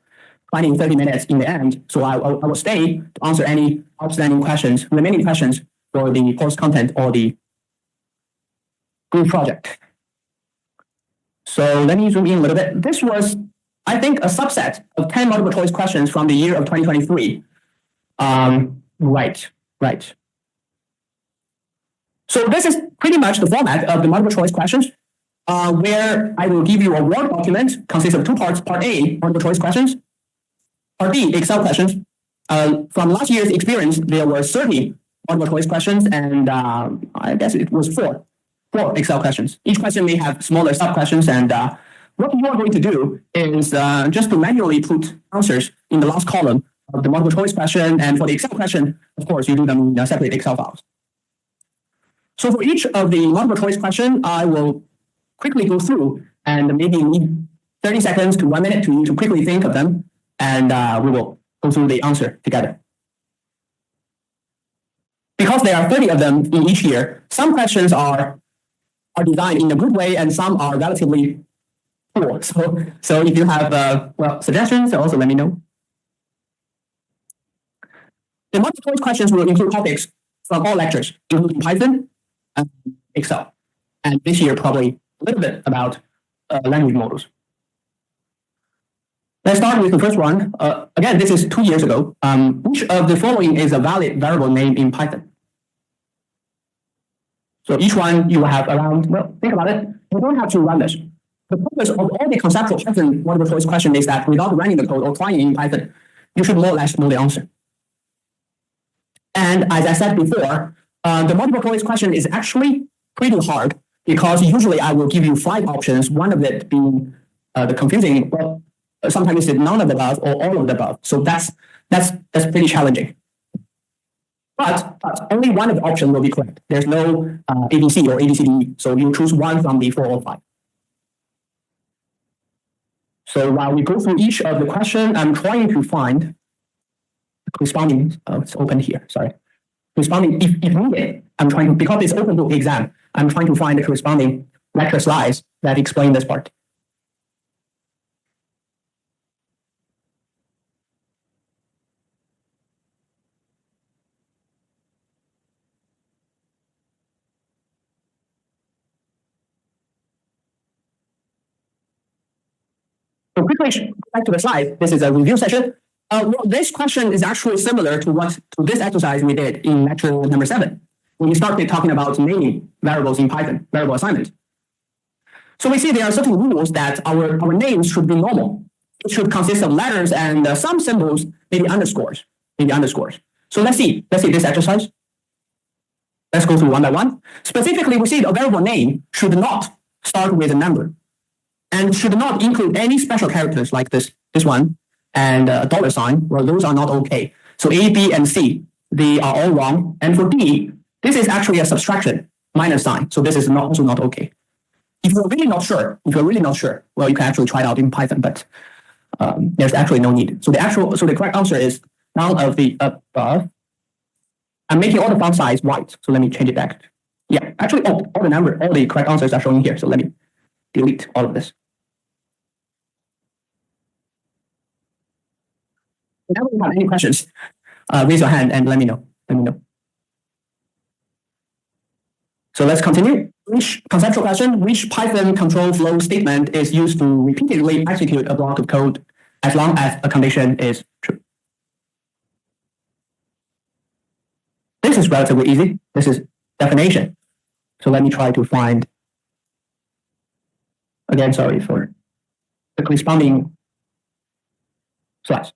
20, 30 minutes in the end. So I will stay to answer any outstanding questions, remaining questions for the course content or the group project. So let me zoom in a little bit. This was, I think, a subset of 10 multiple choice questions from the year of 2023. Right. So this is pretty much the format of the multiple choice questions, where I will give you a Word document consists of 2 parts. Part A, multiple choice questions. Part B, Excel questions. From last year's experience, there were 30 multiple choice questions, and I guess it was four Excel questions. Each question may have smaller sub questions, and what you are going to do is just to manually put answers in the last column of the multiple choice question, and for the Excel question, of course, you do them in separate Excel files. So for each of the multiple choice question, I will quickly go through and maybe need 30 seconds to 1 minute to quickly think of them, and we will go through the answer together. Because there are 30 of them in each year, some questions are designed in a good way and some are relatively poor. So if you have suggestions, also let me know. The multiple choice questions will include topics from all lectures, including Python and Excel. And this year, probably a little bit about language models. Let's start with the first one. Again, this is 2 years ago. Which of the following is a valid variable name in Python? So each one you will have around, think about it. You don't have to run this. The purpose of all the conceptual Python multiple choice question is that without running the code or trying in Python, you should more or less know the answer. And as I said before, the multiple choice question is actually pretty hard because usually I will give you 5 options, one of it being the confusing, well, sometimes it's none of the above or all of the above. So that's pretty challenging. But only one of the options will be correct. There's no ABC or ABCD, so you choose one from the 4 or 5. So while we go through each of the question, I'm trying to find the corresponding, it's open here, sorry. Corresponding, if needed, I'm trying to, because it's open book exam, I'm trying to find the corresponding lecture slides that explain this part. So quickly back to the slide. This is a review session. This question is actually similar to this exercise we did in lecture number 7, when we started talking about naming variables in Python, variable assignment. So we see there are certain rules that our names should be normal. It should consist of letters and some symbols, maybe underscores. So let's see this exercise. Let's go through one by one. Specifically, we see a variable name should not start with a number and should not include any special characters like this one and a $sign. Well, those are not okay. So A, B, and C, they are all wrong. And for D, this is actually a subtraction, minus sign. So this is also not okay. If you're really not sure, well, you can actually try it out in Python, but there's actually no need. So the correct answer is none of the above. I'm making all the font size white. So let me change it back. Yeah, actually, all the correct answers are showing here. So let me delete all of this. If you have any questions, raise your hand and let me know. So let's continue. Which conceptual question? Which Python control flow statement is used to repeatedly execute a block of code as long as a condition is true? This is relatively easy. This is definition. So let me try to find, again, sorry for the corresponding slides.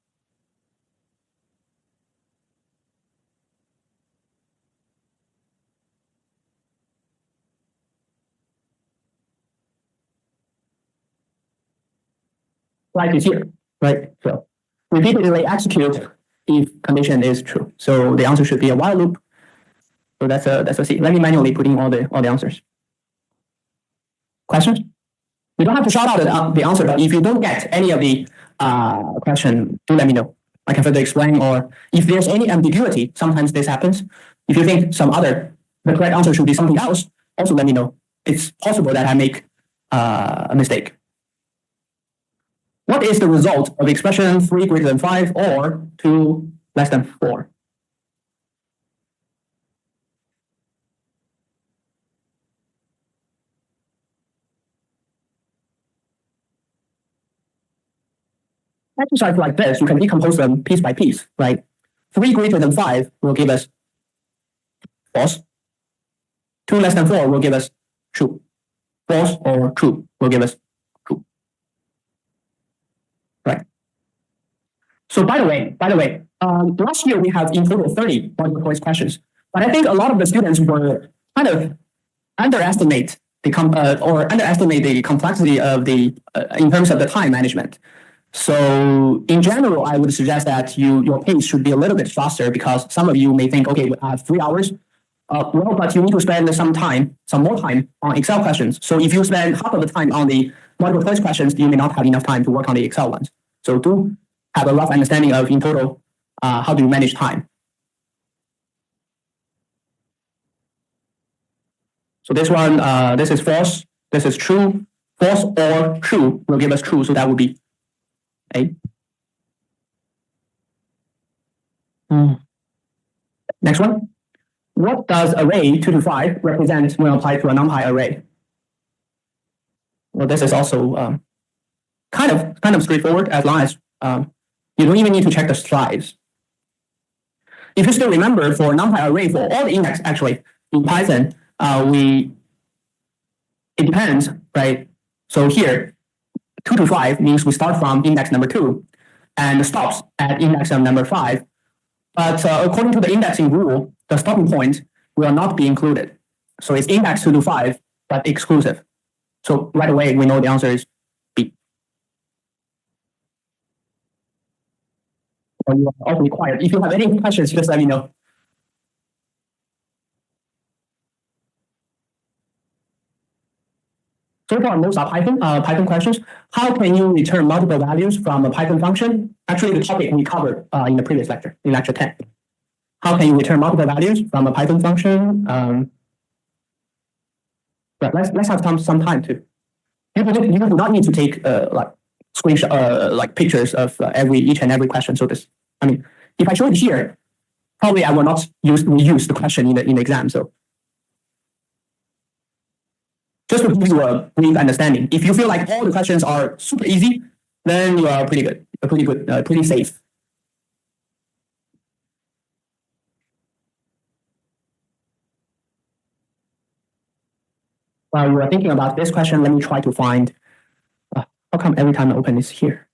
Slide is here, right? So repeatedly execute if condition is true. So the answer should be a while loop. So that's a C. Let me manually put in all the answers. Questions? You don't have to shout out the answer, but if you don't get any of the question, do let me know. I can further explain, or if there's any ambiguity, sometimes this happens. If you think the correct answer should be something else, also let me know. It's possible that I make a mistake. What is the result of expression 3 greater than 5 or 2 less than 4? Exercise like this, you can decompose them piece by piece, right? 3 greater than 5 will give us false. 2 less than 4 will give us true. False or true will give us true. Right. So by the way, last year we have in total 30 multiple choice questions, but I think a lot of the students were kind of underestimate the complexity of in terms of the time management. So in general, I would suggest that your pace should be a little bit faster because some of you may think, okay, I have 3 hours. Well, but you need to spend some more time on Excel questions. So if you spend half of the time on the multiple choice questions, you may not have enough time to work on the Excel ones. So do have a rough understanding of in total how do you manage time. So this one, this is false, this is true. False or true will give us true, so that would be A. Next one. What does array 2 to 5 represent when applied to a NumPy array? Well, this is also kind of straightforward as long as you don't even need to check the slides. If you still remember, for NumPy array, for all the index actually in Python, it depends, right? So here, 2 to 5 means we start from index number 2 and stops at index of number 5. But according to the indexing rule, the stopping point will not be included. So it's index 2 to 5, but exclusive. So right away, we know the answer is B. Or you are awfully quiet. If you have any questions, just let me know. So far, most are Python questions. How can you return multiple values from a Python function? Actually, the topic we covered in the previous lecture, in lecture 10. How can you return multiple values from a Python function? But let's have some time too. You do not need to take like screenshot, like pictures of each and every question. So this, I mean, if I show it here, probably I will not reuse the question in the exam. So just to give you a brief understanding, if you feel like all the questions are super easy, then you are pretty good, pretty safe. While you are thinking about this question, let me try to find, how come every time I open this here?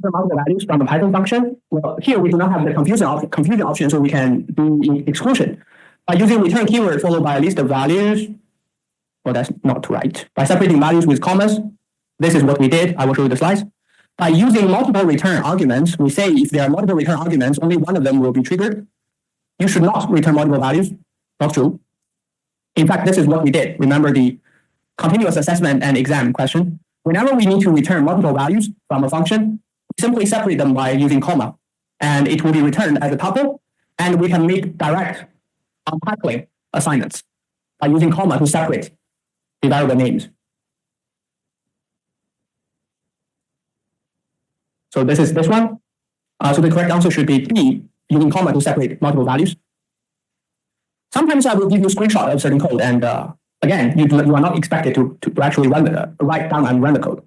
Multiple values from a Python function. Well, here we do not have the confusion option, so we can do exclusion. By using return keyword followed by a list of values, well, that's not right. By separating values with commas, this is what we did. I will show you the slides. By using multiple return arguments, we say if there are multiple return arguments, only one of them will be triggered. You should not return multiple values. Not true. In fact, this is what we did. Remember the continuous assessment and exam question. Whenever we need to return multiple values from a function, we simply separate them by using comma, and it will be returned as a tuple, and we can make direct unpackling assignments by using comma to separate the variable names. So this is this one. So the correct answer should be B, using comma to separate multiple values. Sometimes I will give you a screenshot of certain code, and again, you are not expected to actually write down and run the code.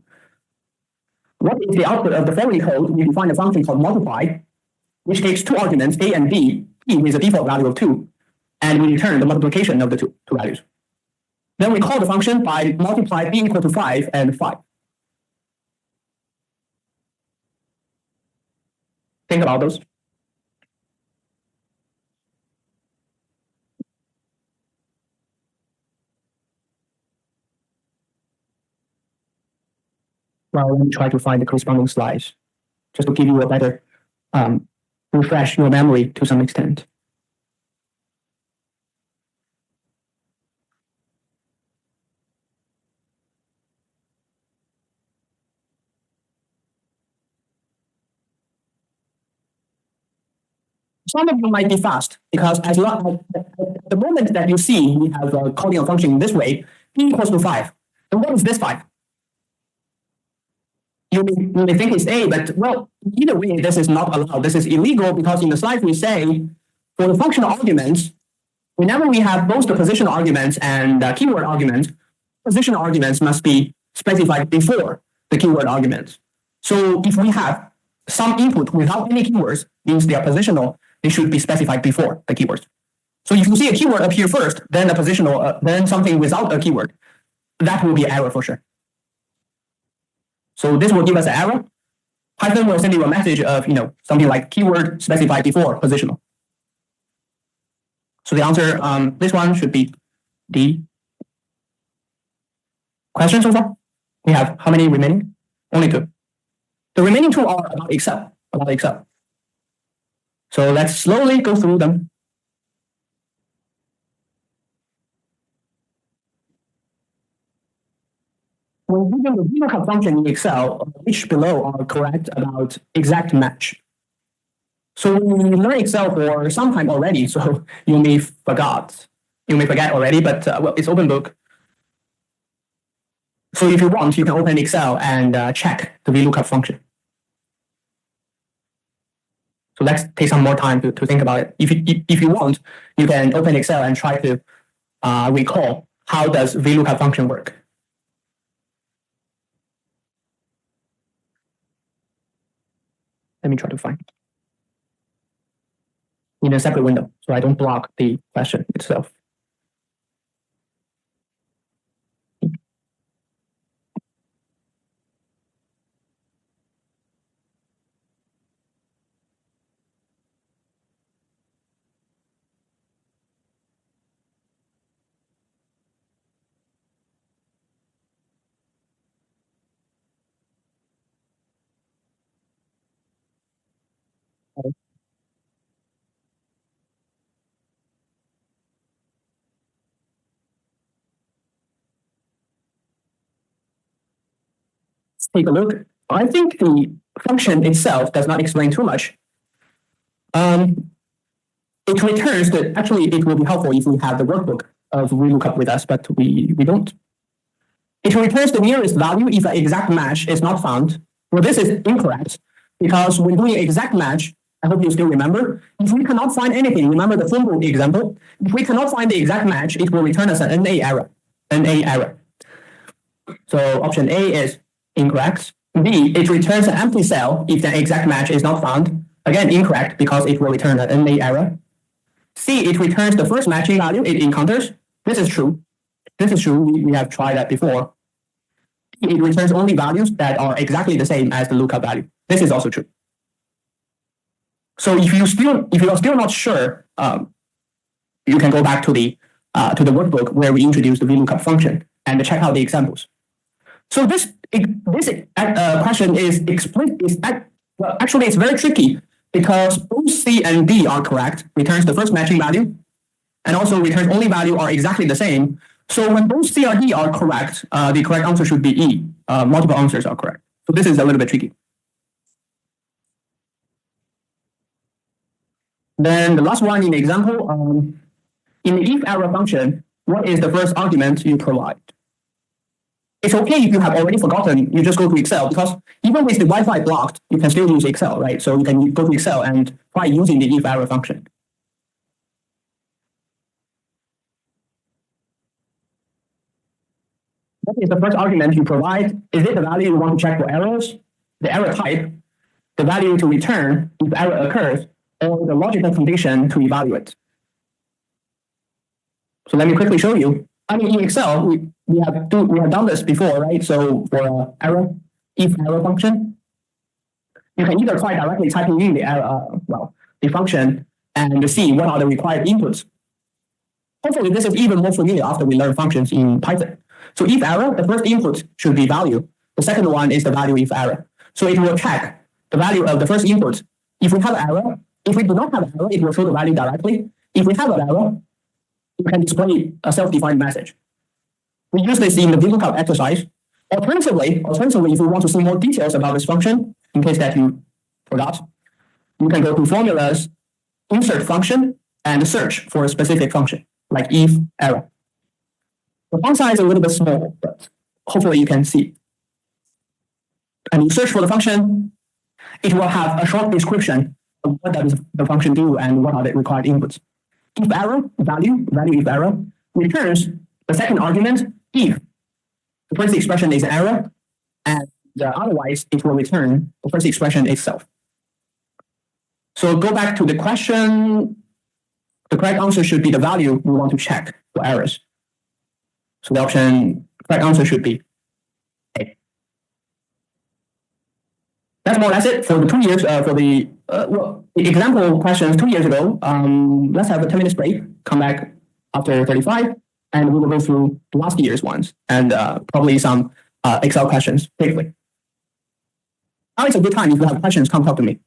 What is the output of the following code? We define a function called multiply, which takes two arguments, A and B, B with a default value of 2, and we return the multiplication of the two values. Then we call the function by multiply B equal to 5 and 5. Think about those. Well, let me try to find the corresponding slides, just to give you a better refresh your memory to some extent. Some of you might be fast because at the moment that you see we have calling a function in this way, p equals to 5. And what is this 5? You may think it's A, but well, either way, this is not allowed. This is illegal because in the slide we say for the functional arguments, whenever we have both the positional arguments and the keyword arguments, positional arguments must be specified before the keyword arguments. So if we have some input without any keywords, means they are positional, they should be specified before the keywords. So if you see a keyword appear first, then a positional, then something without a keyword, that will be an error for sure. So this will give us an error. Python will send you a message of, something like keyword specified before positional. So the answer, this one should be D. questions so far? We have how many remaining? Only 2. The remaining 2 are about Excel. So let's slowly go through them. When given the VLOOKUP function in Excel, which below are correct about exact match. So we learned Excel for some time already, so you may forget already, but well, it's open book. So if you want, you can open Excel and check the VLOOKUP function. So let's take some more time to think about it. If you want, you can open Excel and try to recall how does VLOOKUP function work. Let me try to find in a separate window so I don't block the question itself. Let's take a look. I think the function itself does not explain too much. It returns that actually it will be helpful if we have the workbook of VLOOKUP with us, but we don't. It returns the nearest value if an exact match is not found. Well, this is incorrect because when doing exact match, I hope you still remember, if we cannot find anything, remember the phone book example, if we cannot find the exact match, it will return us an NA error. So option A is incorrect. B, it returns an empty cell if the exact match is not found. Again, incorrect because it will return an NA error. C, it returns the first matching value it encounters. This is true. We have tried that before. It returns only values that are exactly the same as the lookup value. This is also true. So if you are still not sure, you can go back to the workbook where we introduced the VLOOKUP function and check out the examples. So this question is well, actually it's very tricky because both C and D are correct, returns the first matching value, and also returns only value are exactly the same. So when both C or D are correct, the correct answer should be E. Multiple answers are correct. So this is a little bit tricky. Then the last one in the example, in the if error function, what is the first argument you provide? It's okay if you have already forgotten, you just go to Excel because even with the Wi-Fi blocked, you can still use Excel, right? So you can go to Excel and try using the if error function. What is the first argument you provide? Is it the value you want to check for errors, the error type, the value to return if error occurs, or the logical condition to evaluate? So let me quickly show you. I mean, in Excel, we have done this before, right? So for if error function, you can either try directly typing in the error, the function and see what are the required inputs. Hopefully, this is even more familiar after we learn functions in Python. So if error, the first input should be value. The second one is the value if error. So it will check the value of the first input. If we have an error, if we do not have an error, it will show the value directly. If we have an error, you can display a self-defined message. We use this in the VLOOKUP exercise. Alternatively, if you want to see more details about this function, in case that you forgot, you can go to formulas, insert function, and search for a specific function, like if error. The font size is a little bit small, but hopefully you can see. And you search for the function, it will have a short description of what does the function do and what are the required inputs. If error, value if error, returns the second argument if the first expression is an error, and otherwise it will return the first expression itself. So go back to the question. The correct answer should be the value we want to check for errors. So the correct answer should be A. That's more or less it for the 2 years, for the example questions 2 years ago. Let's have a 10 minutes break, come back after 35, and we will go through last year's ones and probably some Excel questions quickly. Now it's a good time. If you have questions, come talk to me.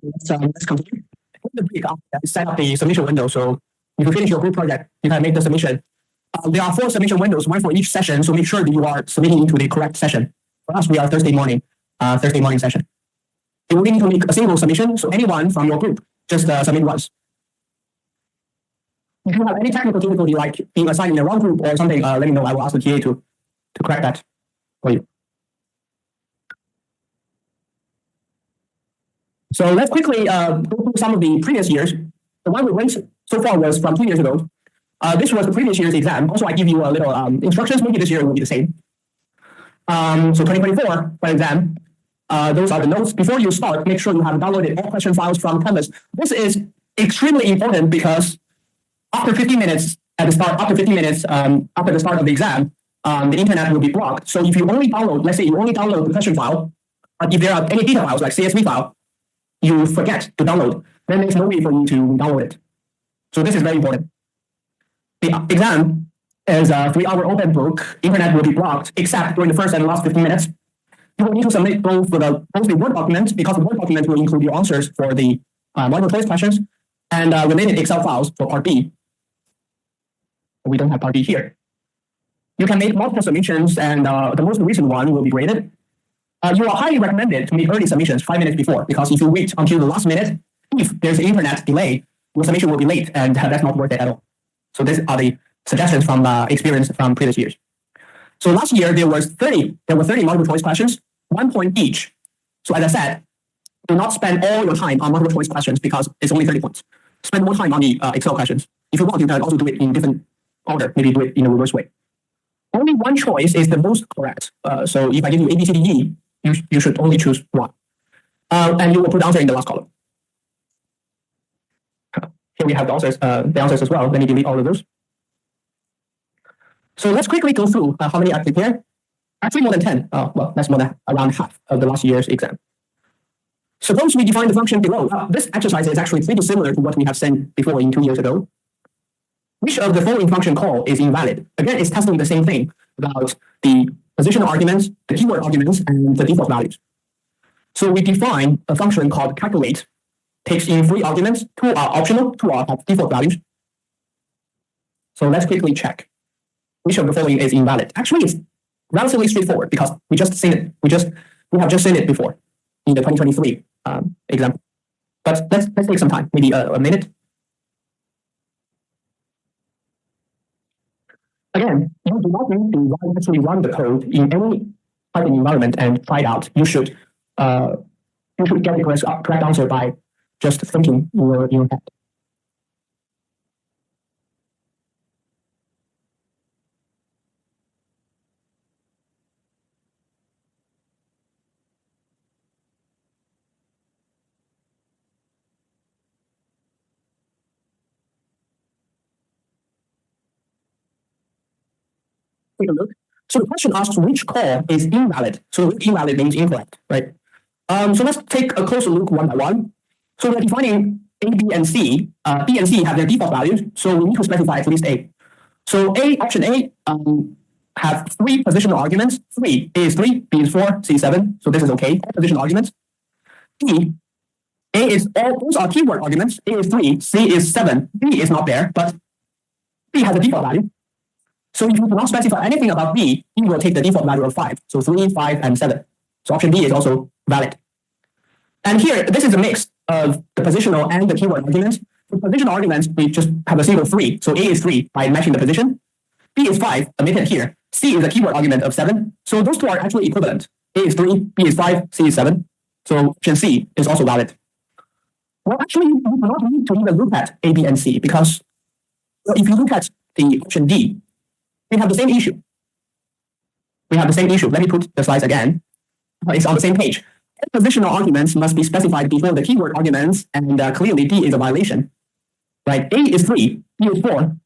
Let's continue. In the break, set up the submission window. So if you finish your group project, you can make the submission. There are 4 submission windows, one for each session. So make sure that you are submitting into the correct session. For us, we are Thursday morning session. You only need to make a single submission. So anyone from your group, just submit once. If you have any technical difficulty, like being assigned in the wrong group or something, let me know. I will ask the TA to correct that for you. So let's quickly go through some of the previous years. The one we went so far was from 2 years ago. This was the previous year's exam. Also, I give you a little instructions. Maybe this year will be the same. So 2024 for exam, those are the notes. Before you start, make sure you have downloaded all question files from Canvas. This is extremely important because after 15 minutes after the start of the exam, the internet will be blocked. So if you only download, let's say you only download the question file, but if there are any data files like CSV file, you forget to download, then there's no way for you to download it. So this is very important. The exam is a 3-hour open book. Internet will be blocked except during the first and last 15 minutes. You will need to submit both the Word document, because the Word document will include your answers for the multiple choice questions and related Excel files for part B. We don't have part B here. You can make multiple submissions, and the most recent one will be graded. You are highly recommended to make early submissions 5 minutes before, because if you wait until the last minute, if there's an internet delay, your submission will be late, and that's not worth it at all. So these are the suggestions from experience from previous years. So last year there were 30 multiple choice questions, 1 point each. So as I said, do not spend all your time on multiple choice questions because it's only 30 points. Spend more time on the Excel questions. If you want, you can also do it in different order, maybe do it in a reverse way. Only one choice is the most correct. So if I give you A, B, C, D, E, you should only choose one. And you will put the answer in the last column. Here we have the answers as well. Let me delete all of those. So let's quickly go through how many I prepared. Actually more than 10. Well, that's more than around half of the last year's exam. Suppose we define the function below. This exercise is actually pretty similar to what we have seen before in 2 years ago. Which of the following function call is invalid? Again, it's testing the same thing about the positional arguments, the keyword arguments, and the default values. So we define a function called calculate, takes in 3 arguments, 2 are optional, 2 are default values. So let's quickly check which of the following is invalid. Actually, it's relatively straightforward because we have just seen it before in the 2023 example. But let's take some time, maybe a minute. Again, you do not need to actually run the code in any Python environment and try it out. You should get the correct answer by just thinking in your head. Take a look. So the question asks which call is invalid. So invalid means incorrect, right? So let's take a closer look one by one. So we're defining A, B, and C. B and C have their default values, so we need to specify at least A. So option A have 3 positional arguments. 3, A is 3, B is 4, C is 7. So this is okay. All positional arguments. B, those are keyword arguments. A is 3, C is 7, B is not there, but B has a default value. So if you do not specify anything about B, B will take the default value of 5. So 3, 5, and 7. So option B is also valid. And here, this is a mix of the positional and the keyword arguments. For positional arguments, we just have a single 3. So A is 3 by matching the position. B is 5, omitted here. C is a keyword argument of 7. So those 2 are actually equivalent. A is 3, B is 5, C is 7. So option C is also valid. Well, actually, you do not need to even look at A, B, and C because if you look at the option D, we have the same issue. Let me put the slides again. It's on the same page. All positional arguments must be specified before the keyword arguments, and clearly D is a violation. Right? A is 3, B is 4,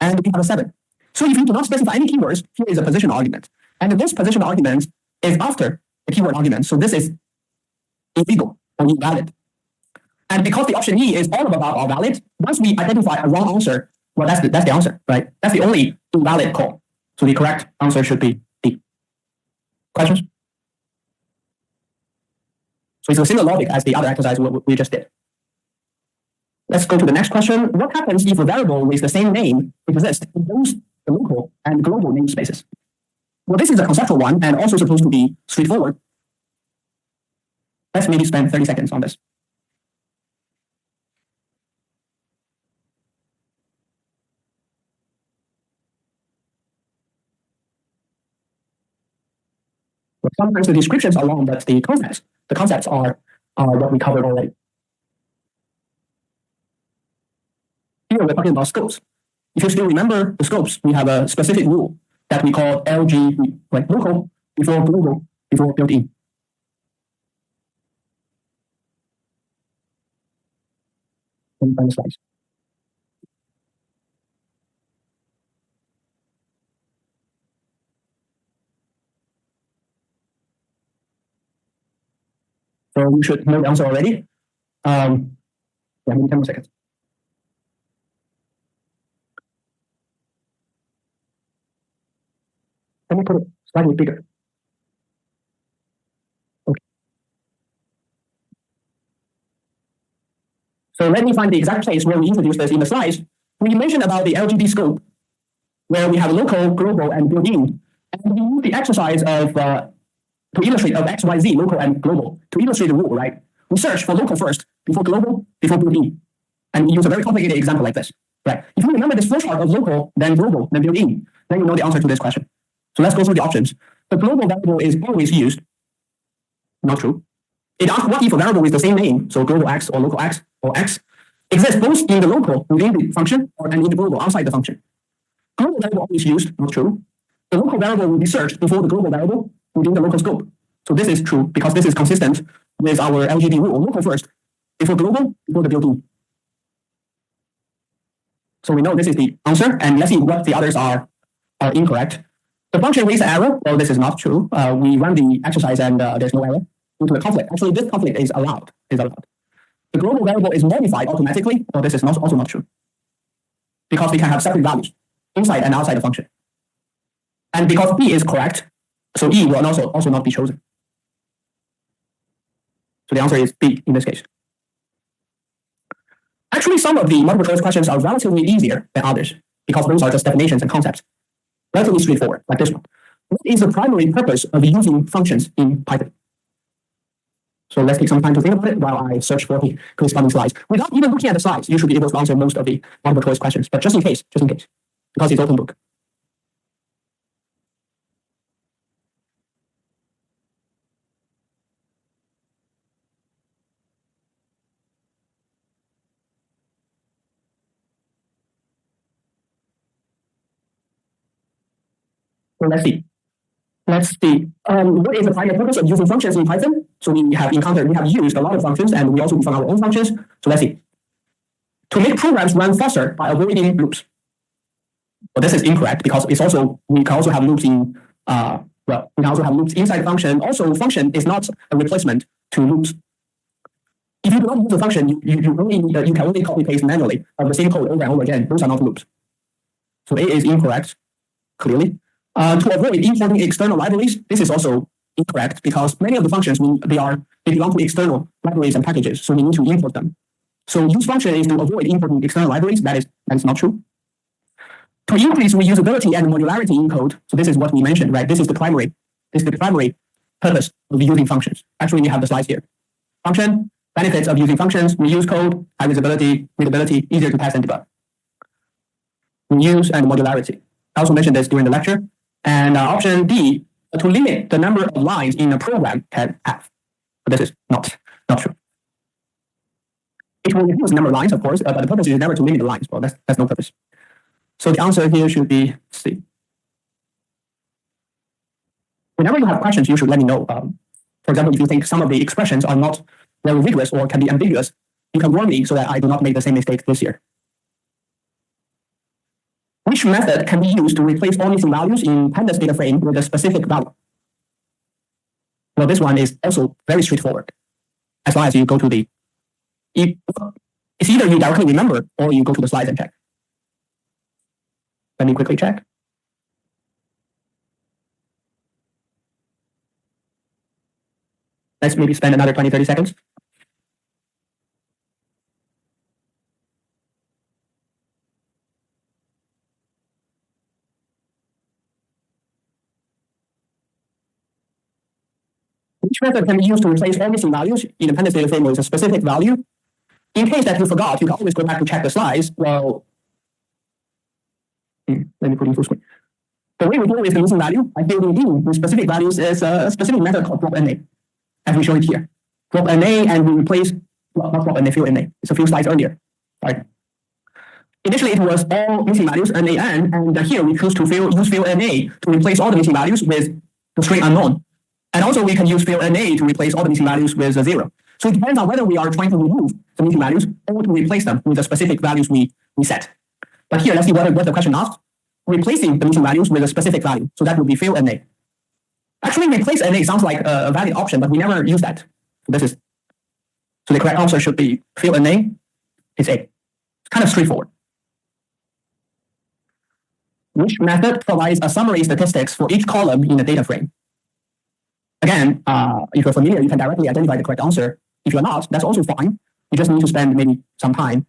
and we have a 7. So if you do not specify any keywords, here is a positional argument. And this positional argument is after the keyword argument. So this is illegal or invalid. And because the option E is all of above are valid, once we identify a wrong answer, well, that's the answer, right? That's the only invalid call. So the correct answer should be D. Questions? So it's a similar logic as the other exercise we just did. Let's go to the next question. What happens if a variable with the same name exists in both the local and global namespaces? Well, this is a conceptual one and also supposed to be straightforward. Let's maybe spend 30 seconds on this. But sometimes the descriptions are long, but the concepts are what we covered already. Here we're talking about scopes. If you still remember the scopes, we have a specific rule that we call LGB, right? Local before global before built-in. Find the slides. So you should know the answer already. Yeah, maybe 10 more seconds. Let me put it slightly bigger. Okay. So let me find the exact place where we introduced this in the slides. We mentioned about the LGD scope, where we have local, global, and built-in. And we use the exercise of to illustrate of X, Y, Z, local and global, to illustrate the rule, right? We search for local first, before global, before built-in. And we use a very complicated example like this, right? If you remember this first part of local, then global, then built-in, then you know the answer to this question. So let's go through the options. The global variable is always used. Not true. It asks what if a variable with the same name, so global X or local X or X, exists both in the local within the function and in the global outside the function. Global variable always used. Not true. The local variable will be searched before the global variable within the local scope. So this is true because this is consistent with our LGD rule. Local first, before global, before the built-in. So we know this is the answer, and let's see what the others are incorrect. The function with error, well, this is not true. We run the exercise and there's no error due to the conflict. Actually, this conflict is allowed. The global variable is modified automatically. Well, this is also not true because we can have separate values inside and outside the function. And because B is correct, so E will also not be chosen. So the answer is B in this case. Actually, some of the multiple choice questions are relatively easier than others because those are just definitions and concepts. Relatively straightforward, like this one. What is the primary purpose of using functions in Python? So let's take some time to think about it while I search for the corresponding slides. Without even looking at the slides, you should be able to answer most of the multiple choice questions, but just in case, because it's open book. So let's see. What is the primary purpose of using functions in Python? So we have used a lot of functions and we also define our own functions. So let's see. To make programs run faster by avoiding loops. Well, this is incorrect because we can also have loops in we can also have loops inside the function. Also, function is not a replacement to loops. If you do not use a function, you can only copy paste manually of the same code over and over again. Those are not loops. So A is incorrect, clearly. To avoid importing external libraries, this is also incorrect because many of the functions they belong to external libraries and packages, so we need to import them. So use function is to avoid importing external libraries. That is not true. To increase reusability and modularity in code, so this is what we mentioned, right? This is the primary purpose of using functions. Actually, we have the slides here. Function, benefits of using functions, reuse code, high visibility, readability, easier to test and debug. Reuse and modularity. I also mentioned this during the lecture. And option D, to limit the number of lines in a program can have. But this is not true. It will reduce the number of lines, of course, but the purpose is never to limit the lines. Well, that's no purpose. So the answer here should be C. Whenever you have questions, you should let me know. For example, if you think some of the expressions are not very rigorous or can be ambiguous, you can warn me so that I do not make the same mistake this year. Which method can be used to replace all missing values in pandas data frame with a specific value? Well, this one is also very straightforward. As long as you go to it's either you directly remember or you go to the slides and check. Let me quickly check. Let's maybe spend another 20, 30 seconds. Which method can be used to replace all missing values in the pandas data frame with a specific value? In case that you forgot, you can always go back to check the slides. Well, let me put in full screen. The way we deal with the missing value by building in with specific values is a specific method called drop NA, as we show it here. Drop NA and we replace, well, not drop NA, fill NA. It's a few slides earlier, right? Initially, it was all missing values, NaN, and here we choose to use fill NA to replace all the missing values with the string unknown. And also we can use fill NA to replace all the missing values with a 0. So it depends on whether we are trying to remove the missing values or to replace them with the specific values we set. But here, let's see what the question asks. Replacing the missing values with a specific value. So that would be fill NA. Actually, replace NA sounds like a valid option, but we never use that. So the correct answer should be fill NA is A. It's kind of straightforward. Which method provides a summary statistics for each column in the data frame? Again, if you're familiar, you can directly identify the correct answer. If you're not, that's also fine. You just need to spend maybe some time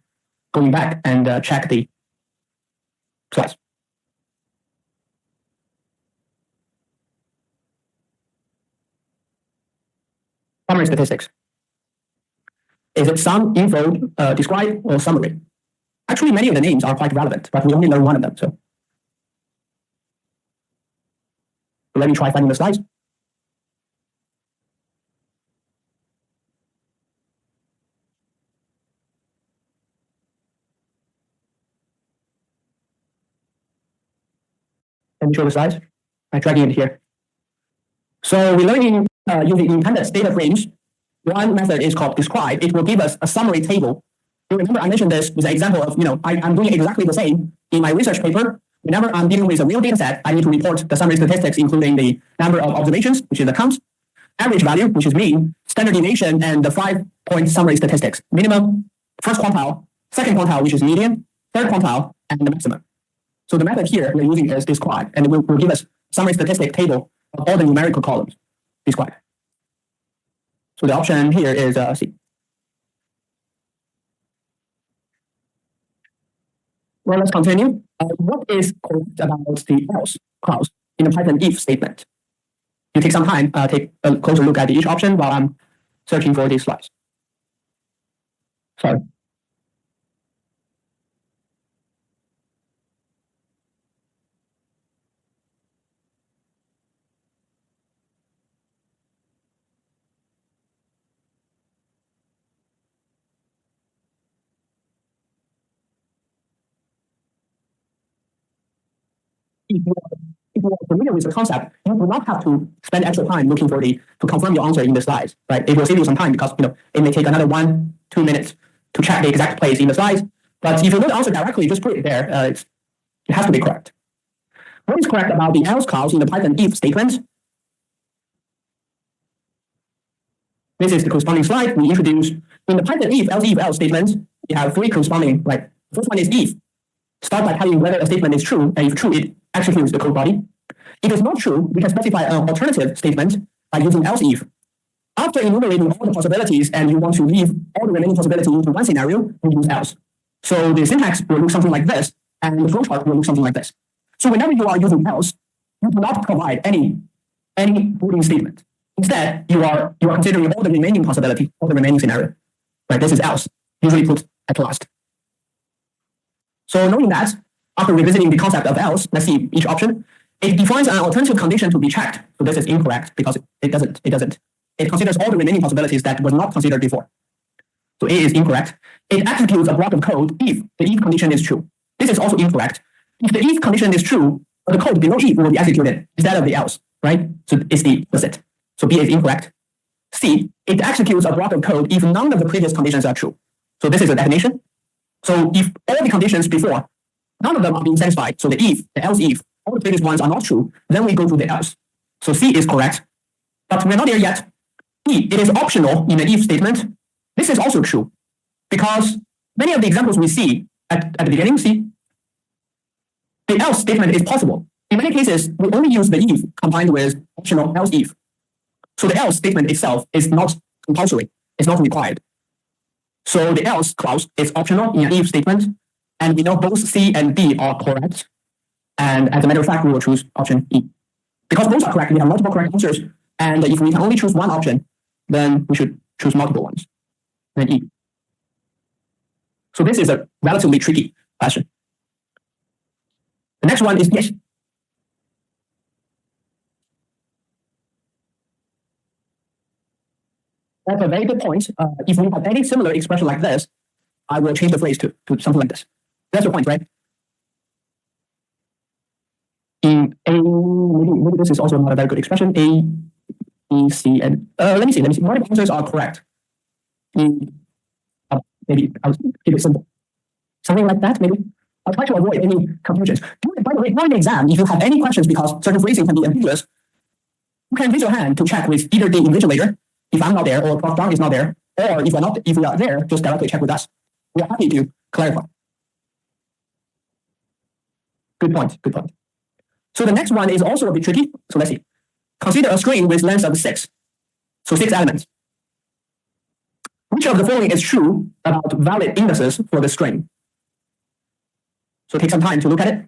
going back and check the slides. Summary statistics. Is it sum, info, describe, or summary? Actually, many of the names are quite relevant, but we only learn one of them. So let me try finding the slides. Let me show the slides. I'm dragging it here. So we're learning using independent data frames. One method is called describe. It will give us a summary table. You remember I mentioned this with an example of, I'm doing exactly the same in my research paper. Whenever I'm dealing with a real data set, I need to report the summary statistics, including the number of observations, which is the count, average value, which is mean, standard deviation, and the 5-point summary statistics. Minimum, first quantile, second quantile, which is median, third quantile, and the maximum. So the method here we're using is describe, and it will give us summary statistic table of all the numerical columns. Describe. So the option here is C. Well, let's continue. What is correct about the else clause in the Python if statement? You take some time, take a closer look at each option while I'm searching for these slides. Sorry. If you are familiar with the concept, you do not have to spend extra time looking for to confirm your answer in the slides, right? It will save you some time because it may take another 1-2 minutes to check the exact place in the slides. But if you know the answer directly, just put it there. It has to be correct. What is correct about the else clause in the Python if statement? This is the corresponding slide we introduced. In the Python if, else statement, we have 3 corresponding, right? The first one is if. Start by telling whether a statement is true, and if true, it executes the code body. If it's not true, we can specify an alternative statement by using else if. After enumerating all the possibilities and you want to leave all the remaining possibilities into one scenario, we use else. So the syntax will look something like this, and the flowchart will look something like this. So whenever you are using else, you do not provide any boolean statement. Instead, you are considering all the remaining possibility, all the remaining scenario. Right? This is else, usually put at last. So knowing that, after revisiting the concept of else, let's see each option. It defines an alternative condition to be checked. So this is incorrect because it doesn't. It considers all the remaining possibilities that was not considered before. So A is incorrect. It executes a block of code if the if condition is true. This is also incorrect. If the if condition is true, the code below if will be executed instead of the else, right? So it's the opposite. So B is incorrect. C, it executes a block of code if none of the previous conditions are true. So this is a definition. So if all the conditions before, none of them are being satisfied, so the if, the else if, all the previous ones are not true, then we go to the else. So C is correct. But we're not there yet. E, it is optional in the if statement. This is also true because many of the examples we see at the beginning, see, the else statement is possible. In many cases, we only use the if combined with optional else if. So the else statement itself is not compulsory. It's not required. So the else clause is optional in an if statement, and we know both C and D are correct. And as a matter of fact, we will choose option E. Because both are correct, we have multiple correct answers. And if we can only choose one option, then we should choose multiple ones. Then E. So this is a relatively tricky question. The next one is yes. That's a very good point. If we have any similar expression like this, I will change the phrase to something like this. That's your point, right? In A, maybe this is also not a very good expression. A, B, C, and let me see. Multiple answers are correct. Maybe I'll keep it simple. Something like that, maybe. I'll try to avoid any confusions. By the way, during the exam, if you have any questions because certain phrasing can be ambiguous, you can raise your hand to check with either the invigilator, if I'm not there, or Prof. John is not there, or if we are there, just directly check with us. We are happy to clarify. Good point. So the next one is also a bit tricky. So let's see. Consider a string with length of 6. So 6 elements. Which of the following is true about valid indices for the string? So take some time to look at it.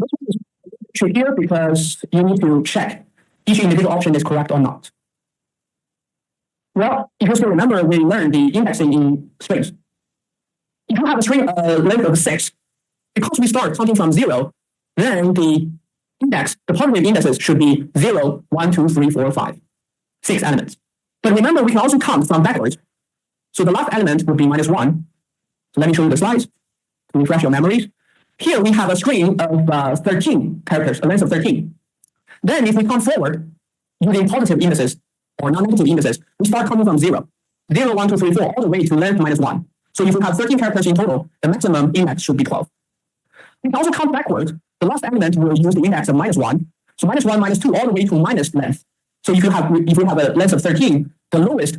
This one is trickier because you need to check each individual option is correct or not. Well, if you still remember, we learned the indexing in strings. If you have a string length of 6, because we start counting from 0, then the positive indices should be 0, 1, 2, 3, 4, 5. 6 elements. But remember, we can also count from backwards. So the last element would be -1. So let me show you the slides to refresh your memories. Here we have a string of 13 characters, a length of 13. Then if we count forward using positive indices or non-negative indices, we start counting from 0. 0, 1, 2, 3, 4, all the way to length -1. So if we have 13 characters in total, the maximum index should be 12. We can also count backwards. The last element will use the index of -1. So -1, -2, all the way to minus length. So if we have a length of 13, the lowest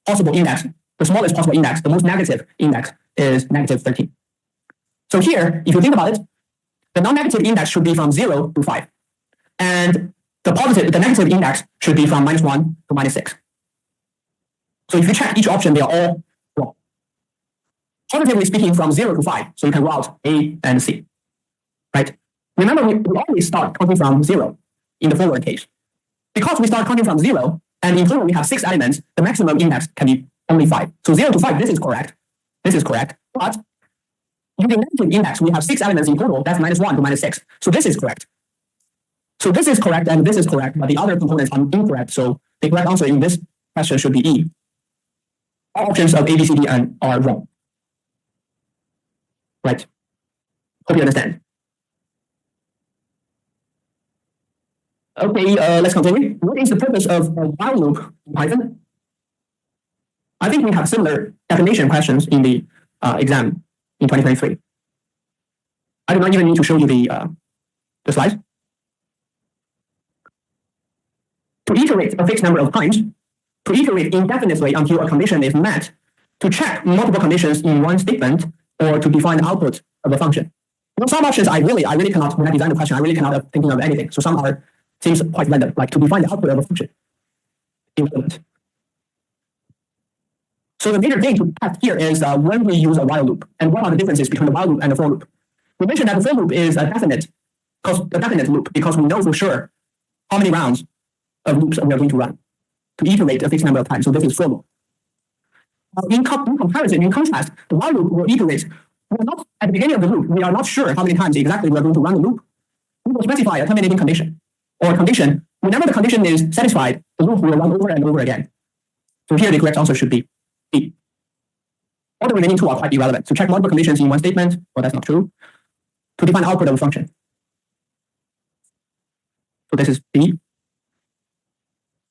possible index, the smallest possible index, the most negative index is -13. So here, if you think about it, the non-negative index should be from 0 to 5. And the negative index should be from -1 to -6. So if you check each option, they are all wrong. Positively speaking, from 0 to 5, so you can route A and C. Right? Remember, we always start counting from 0 in the forward case. Because we start counting from 0, and in total we have 6 elements, the maximum index can be only 5. So 0 to 5, this is correct. This is correct. But using negative index, we have 6 elements in total, that's -1 to -6. So this is correct. So this is correct and this is correct, but the other components are incorrect. So the correct answer in this question should be E. All options of A, B, C, D, and are wrong. Right. Hope you understand. Okay, let's continue. What is the purpose of a while loop in Python? I think we have similar definition questions in the exam in 2023. I do not even need to show you the slides. To iterate a fixed number of times, to iterate indefinitely until a condition is met, to check multiple conditions in one statement, or to define the output of a function. You know, some options I really cannot, when I design the question, I really cannot think of anything. So some seems quite random, like to define the output of a function. Irrelevant. So the major thing to test here is when we use a while loop, and what are the differences between the while loop and the for loop. We mentioned that the for loop is a definite loop because we know for sure how many rounds of loops we are going to run to iterate a fixed number of times. So this is for loop. In comparison, in contrast, the while loop will iterate. We're not at the beginning of the loop. We are not sure how many times exactly we are going to run the loop. We will specify a terminating condition or a condition. Whenever the condition is satisfied, the loop will run over and over again. So here the correct answer should be B. All the remaining two are quite irrelevant. To check multiple conditions in one statement, well, that's not true. To define output of a function. So this is B.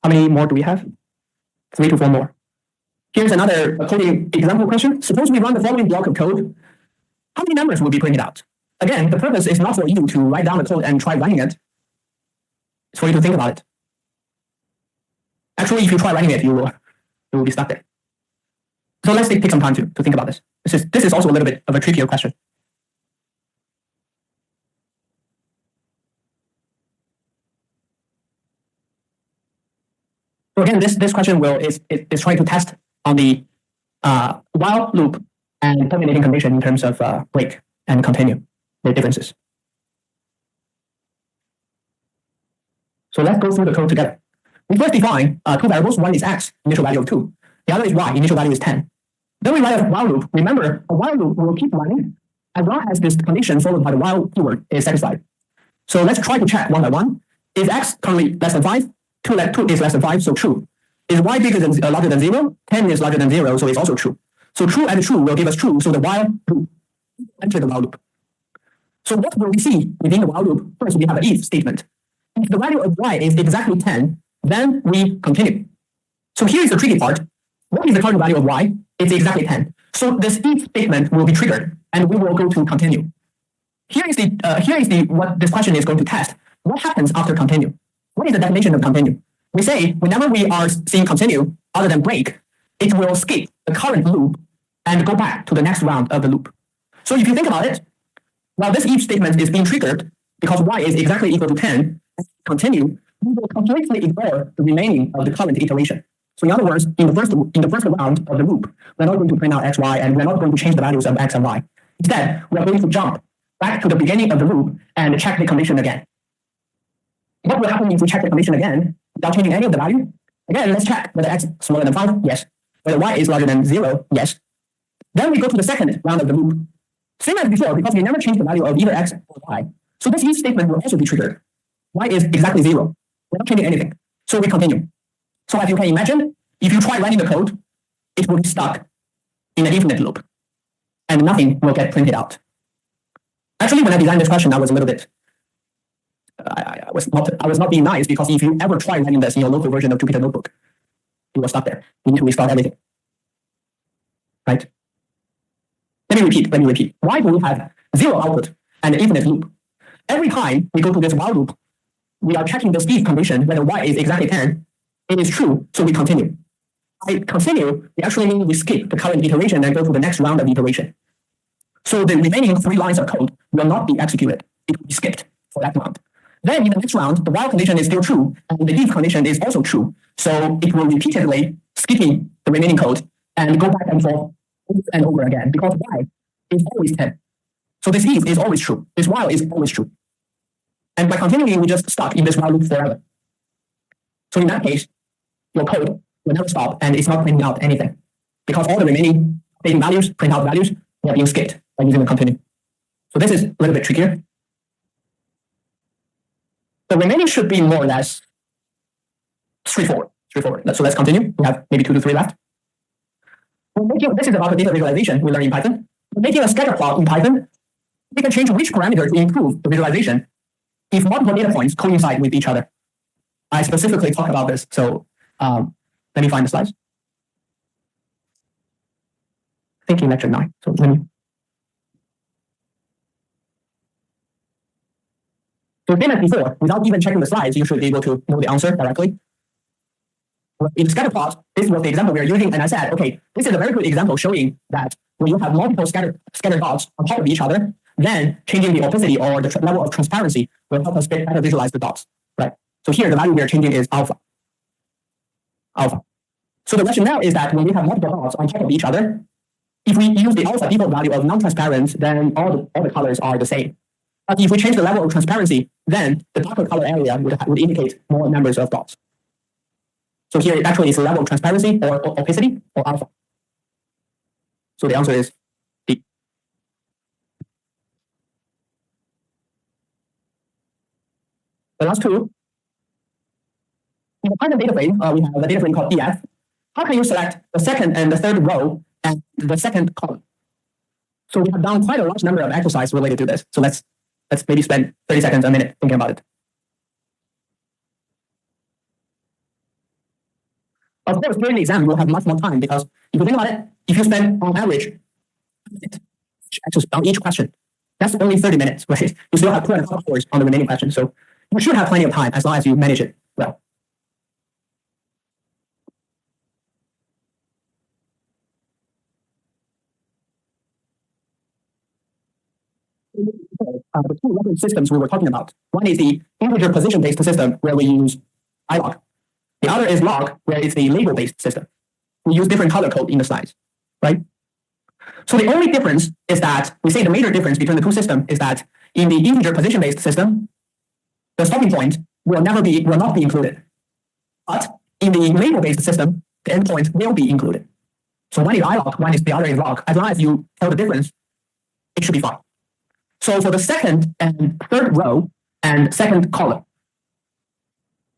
How many more do we have? 3 to 4 more. Here's another coding example question. Suppose we run the following block of code. How many numbers will be printed out? Again, the purpose is not for you to write down the code and try running it. It's for you to think about it. Actually, if you try running it, you will be stuck there. So let's take some time to think about this. This is also a little bit of a trickier question. So again, this question is trying to test on the while loop and terminating condition in terms of break and continue, the differences. So let's go through the code together. We first define 2 variables. One is x, initial value of 2. The other is y, initial value is 10. Then we write a while loop. Remember, a while loop will keep running as long as this condition followed by the while keyword is satisfied. So let's try to check one by one. Is x currently less than 5? 2 is less than 5, so true. Is y larger than 0? 10 is larger than 0, so it's also true. So true and true will give us true, so the while loop enter the while loop. So what will we see within the while loop? First, we have an if statement. If the value of y is exactly 10, then we continue. So here is the tricky part. What is the current value of y? It's exactly 10. So this if statement will be triggered, and we will go to continue. Here is what this question is going to test. What happens after continue? What is the definition of continue? We say whenever we are seeing continue other than break, it will skip the current loop and go back to the next round of the loop. So if you think about it, while this if statement is being triggered because y is exactly equal to 10, continue, we will completely ignore the remaining of the current iteration. So in other words, in the first round of the loop, we're not going to print out x, y, and we're not going to change the values of x and y. Instead, we're going to jump back to the beginning of the loop and check the condition again. What will happen if we check the condition again without changing any of the value? Again, let's check whether x is smaller than 5, yes. Whether y is larger than 0, yes. Then we go to the second round of the loop. Same as before, because we never changed the value of either x or y. So this if statement will also be triggered. Y is exactly 0. We're not changing anything. So we continue. So as you can imagine, if you try running the code, it will be stuck in an infinite loop, and nothing will get printed out. Actually, when I designed this question, I was a little bit, I was not being nice, because if you ever try running this in your local version of Jupyter Notebook, you will stop there. You need to restart everything. Right? Let me repeat. Why do we have 0 output and an infinite loop? Every time we go to this while loop, we are checking this if condition whether y is exactly 10. It is true, so we continue. By continue, we actually mean we skip the current iteration and go to the next round of iteration. So the remaining 3 lines of code will not be executed. It will be skipped for that round. Then in the next round, the while condition is still true, and the if condition is also true. So it will repeatedly skipping the remaining code and go back and forth over and over again, because y is always 10. So this if is always true. This while is always true. And by continuing, we just stuck in this while loop forever. So in that case, your code will never stop, and it's not printing out anything, because all the remaining values, print out values, are being skipped by using the continue. So this is a little bit trickier. The remaining should be more or less straightforward. So let's continue. We have maybe 2 to 3 left. This is about the data visualization we learned in Python. We're making a scatter plot in Python. We can change which parameter to improve the visualization if multiple data points coincide with each other. I specifically talk about this, so let me find the slides. I think in lecture 9. So let me. So same as before, without even checking the slides, you should be able to know the answer directly. In the scatter plot, this was the example we are using, and I said, okay, this is a very good example showing that when you have multiple scattered dots on top of each other, then changing the opacity or the level of transparency will help us better visualize the dots, right? So here, the value we are changing is alpha. So the rationale is that when we have multiple dots on top of each other, if we use the alpha default value of non-transparent, then all the colors are the same. But if we change the level of transparency, then the darker color area would indicate more numbers of dots. So here, it actually is the level of transparency or opacity or alpha. So the answer is D. The last two. In the Python data frame, we have a data frame called df. How can you select the second and the third row and the second column? So we have done quite a large number of exercises related to this. So let's maybe spend 30 seconds, a minute thinking about it. Of course, during the exam, you will have much more time because if you think about it, if you spend on average on each question, that's only 30 minutes, right? You still have 2.5 hours on the remaining questions. So you should have plenty of time as long as you manage it well. The two reference systems we were talking about. One is the integer position-based system where we use ilog. The other is log, where it's the label-based system. We use different color code in the slides, right? So the only difference is that we say the major difference between the two systems is that in the integer position-based system, the stopping point will not be included. But in the label-based system, the endpoint will be included. So one is ilog, the other is log. As long as you tell the difference, it should be fine. So for the second and third row and second column,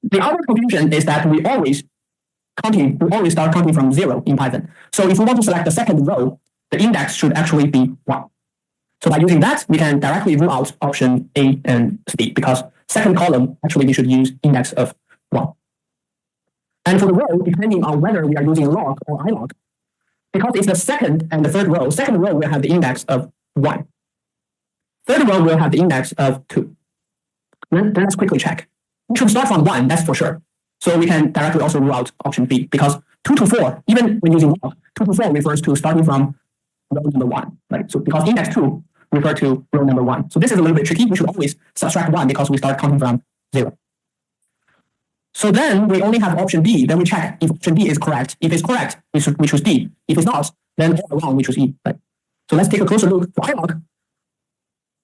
the other confusion is that we always start counting from 0 in Python. So if we want to select the second row, the index should actually be 1. So by using that, we can directly rule out option A and C because second column, actually we should use index of 1. And for the row, depending on whether we are using log or ilog, because it's the second and the third row will have the index of 1. Third row will have the index of 2. Then let's quickly check. We should start from 1, that's for sure. So we can directly also rule out option B because 2 to 4, even when using log, 2 to 4 refers to starting from row number 1, right? So because index 2 refer to row number 1. So this is a little bit tricky. We should always subtract 1 because we start counting from 0. So then we only have option B. Then we check if option B is correct. If it's correct, we choose D. If it's not, then all around we choose E, right? So let's take a closer look for ilog.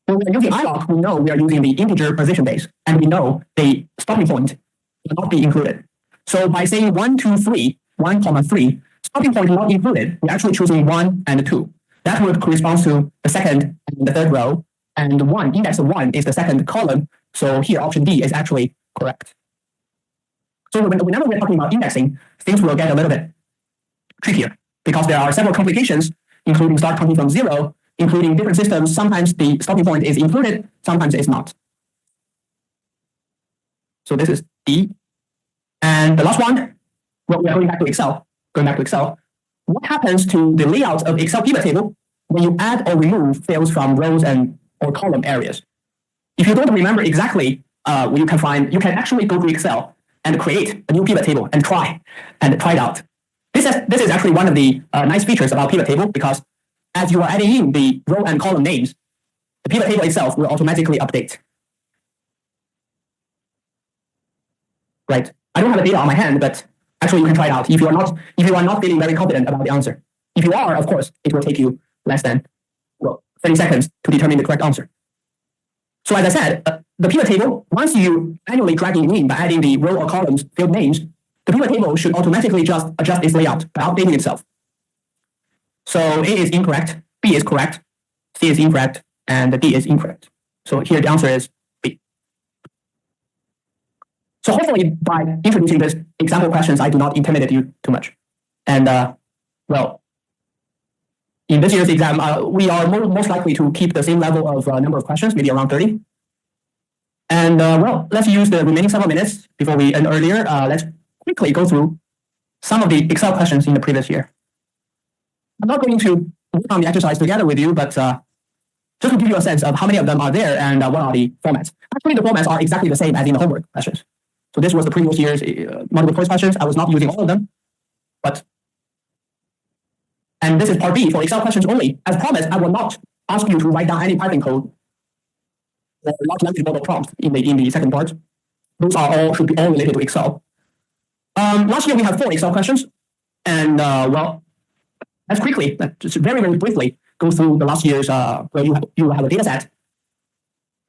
When we are using ilog, we know we are using the integer position base, and we know the stopping point will not be included. So by saying 1, 2, 3, 1, 3, stopping point not included, we're actually choosing 1 and 2. That would correspond to the second and the third row, and 1, index of 1 is the second column. So here option D is actually correct. So whenever we're talking about indexing, things will get a little bit trickier because there are several complications, including start counting from 0, including different systems. Sometimes the stopping point is included, sometimes it's not. So this is D. And the last one, well, we are going back to Excel. What happens to the layout of Excel pivot table when you add or remove fields from rows or column areas? If you don't remember exactly what you can actually go to Excel and create a new pivot table and try it out. This is actually one of the nice features about pivot table because as you are adding in the row and column names, the pivot table itself will automatically update. Right? I don't have the data on my hand, but actually you can try it out if you are not feeling very confident about the answer. If you are, of course, it will take you less than 30 seconds to determine the correct answer. So as I said, the pivot table, once you manually drag it in by adding the row or columns field names, the pivot table should automatically just adjust its layout by updating itself. So A is incorrect, B is correct, C is incorrect, and D is incorrect. So here the answer is B. So hopefully by introducing these example questions, I do not intimidate you too much. And well, in this year's exam, we are most likely to keep the same level of number of questions, maybe around 30. And well, let's use the remaining several minutes before we end earlier. Let's quickly go through some of the Excel questions in the previous year. I'm not going to work on the exercise together with you, but just to give you a sense of how many of them are there and what are the formats. Actually, the formats are exactly the same as in the homework questions. So this was the previous year's multiple choice questions. I was not using all of them, and this is part B for Excel questions only. As promised, I will not ask you to write down any Python code or large language model prompts in the second part. Those should be all related to Excel. Last year we have 4 Excel questions, and well, let's quickly, just very briefly go through the last year's where you have a data set.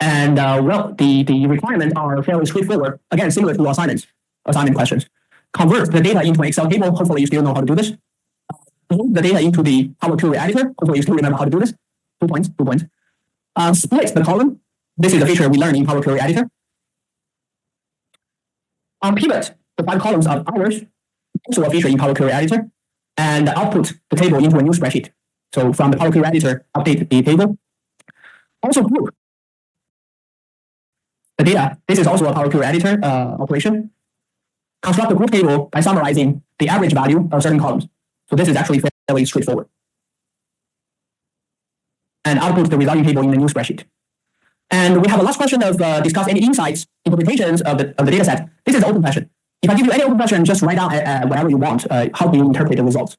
And well, the requirements are fairly straightforward. Again, similar to assignment questions. Convert the data into an Excel table. Hopefully you still know how to do this. Load the data into the Power Query editor. Hopefully you still remember how to do this. 2 points. Split the column. This is a feature we learned in Power Query editor. Pivot the 5 columns of hours. Also a feature in Power Query editor. And output the table into a new spreadsheet. So from the Power Query editor, update the table. Also group the data. This is also a Power Query editor operation. construct a group table by summarizing the average value of certain columns. So this is actually fairly straightforward. And output the resulting table in the new spreadsheet. And we have a last question of discuss any insights, interpretations of the data set. This is an open question. If I give you any open question, just write down whatever you want. How do you interpret the results?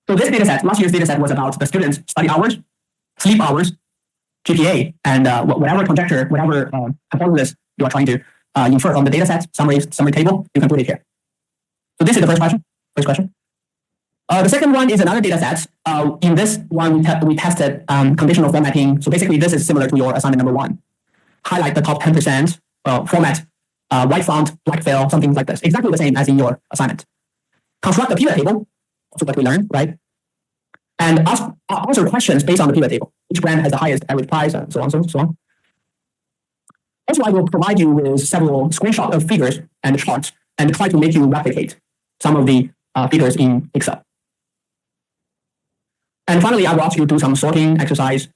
So this data set, last year's data set was about the students' study hours, sleep hours, GPA, and whatever conjecture, whatever hypothesis you are trying to infer from the data set, summary table, you can put it here. So this is the first question. The second one is another data set. In this one, we tested conditional formatting. So basically, this is similar to your assignment number 1. Highlight the top 10%, format, white font, black fill, something like this. Exactly the same as in your assignment. Construct a pivot table, also what we learned, right? And answer questions based on the pivot table. Which brand has the highest average price, and so on, so on. Also, I will provide you with several screenshots of figures and charts and try to make you replicate some of the figures in Excel. And finally, I will ask you to do some sorting exercise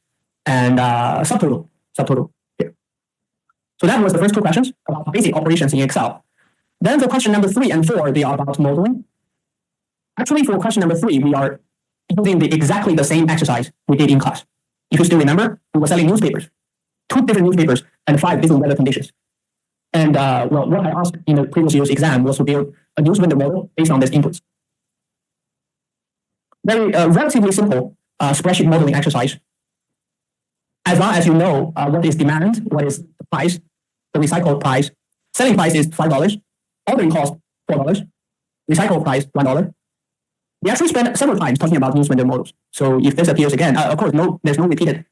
and subtotal here. So that was the first 2 questions about basic operations in Excel. Then for question number 3 and 4, they are about modeling. Actually, for question number 3, we are using exactly the same exercise we did in class. If you still remember, we were selling newspapers, 2 different newspapers and 5 different weather conditions. And well, what I asked in the previous year's exam was to build a news window model based on these inputs. Very relatively simple spreadsheet modeling exercise. As long as you know what is demand, what is the price, the recycled price, selling price is $5, ordering cost $4, recycled price $1. We actually spent several times talking about news window models. So if this appears again, of course, there's no repeated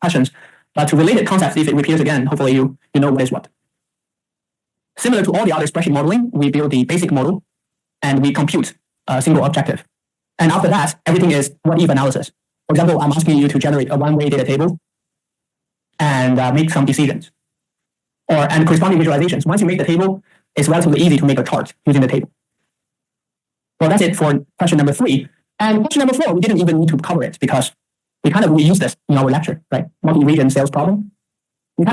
questions, but to related concepts, if it appears again, hopefully you know what is what. Similar to all the other spreadsheet modeling, we build the basic model and we compute a single objective. And after that, everything is what-if analysis. For example, I'm asking you to generate a one-way data table and make some decisions and corresponding visualizations. Once you make the table, it's relatively easy to make a chart using the table. Well, that's it for question number 3. And question number 4, we didn't even need to cover it because we kind of reuse this in our lecture, right? Multi-region sales problem. The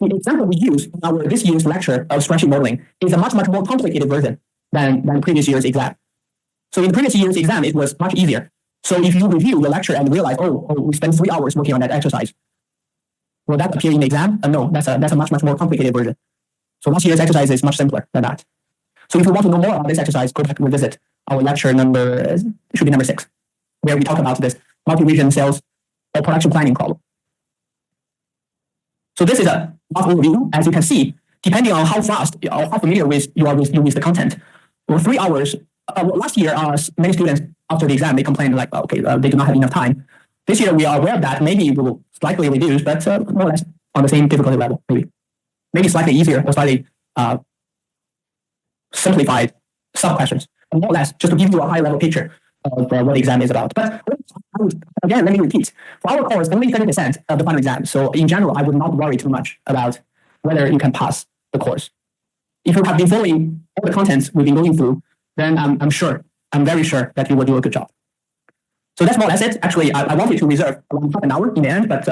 example we use in our this year's lecture of spreadsheet modeling is a much more complicated version than previous year's exam. So in previous year's exam, it was much easier. So if you review the lecture and realize, we spent 3 hours working on that exercise, will that appear in the exam? No, that's a much more complicated version. So last year's exercise is much simpler than that. So if you want to know more about this exercise, go back and revisit our lecture number 6, where we talk about this multi-region sales or production planning problem. So this is a rough overview. As you can see, depending on how fast or how familiar you are with the content, well, 3 hours. Last year, many students after the exam they complained like, they do not have enough time. This year we are aware of that. Maybe we will slightly reduce, but more or less on the same difficulty level. Maybe slightly easier or slightly simplified sub-questions. And more or less just to give you a high-level picture of what the exam is about. But again, let me repeat. For our course, only 30% of the final exam. So in general, I would not worry too much about whether you can pass the course. If you have been following all the contents we've been going through, then I'm very sure that you will do a good job. So that's more or less it. Actually, I wanted to reserve around half an hour in the end, but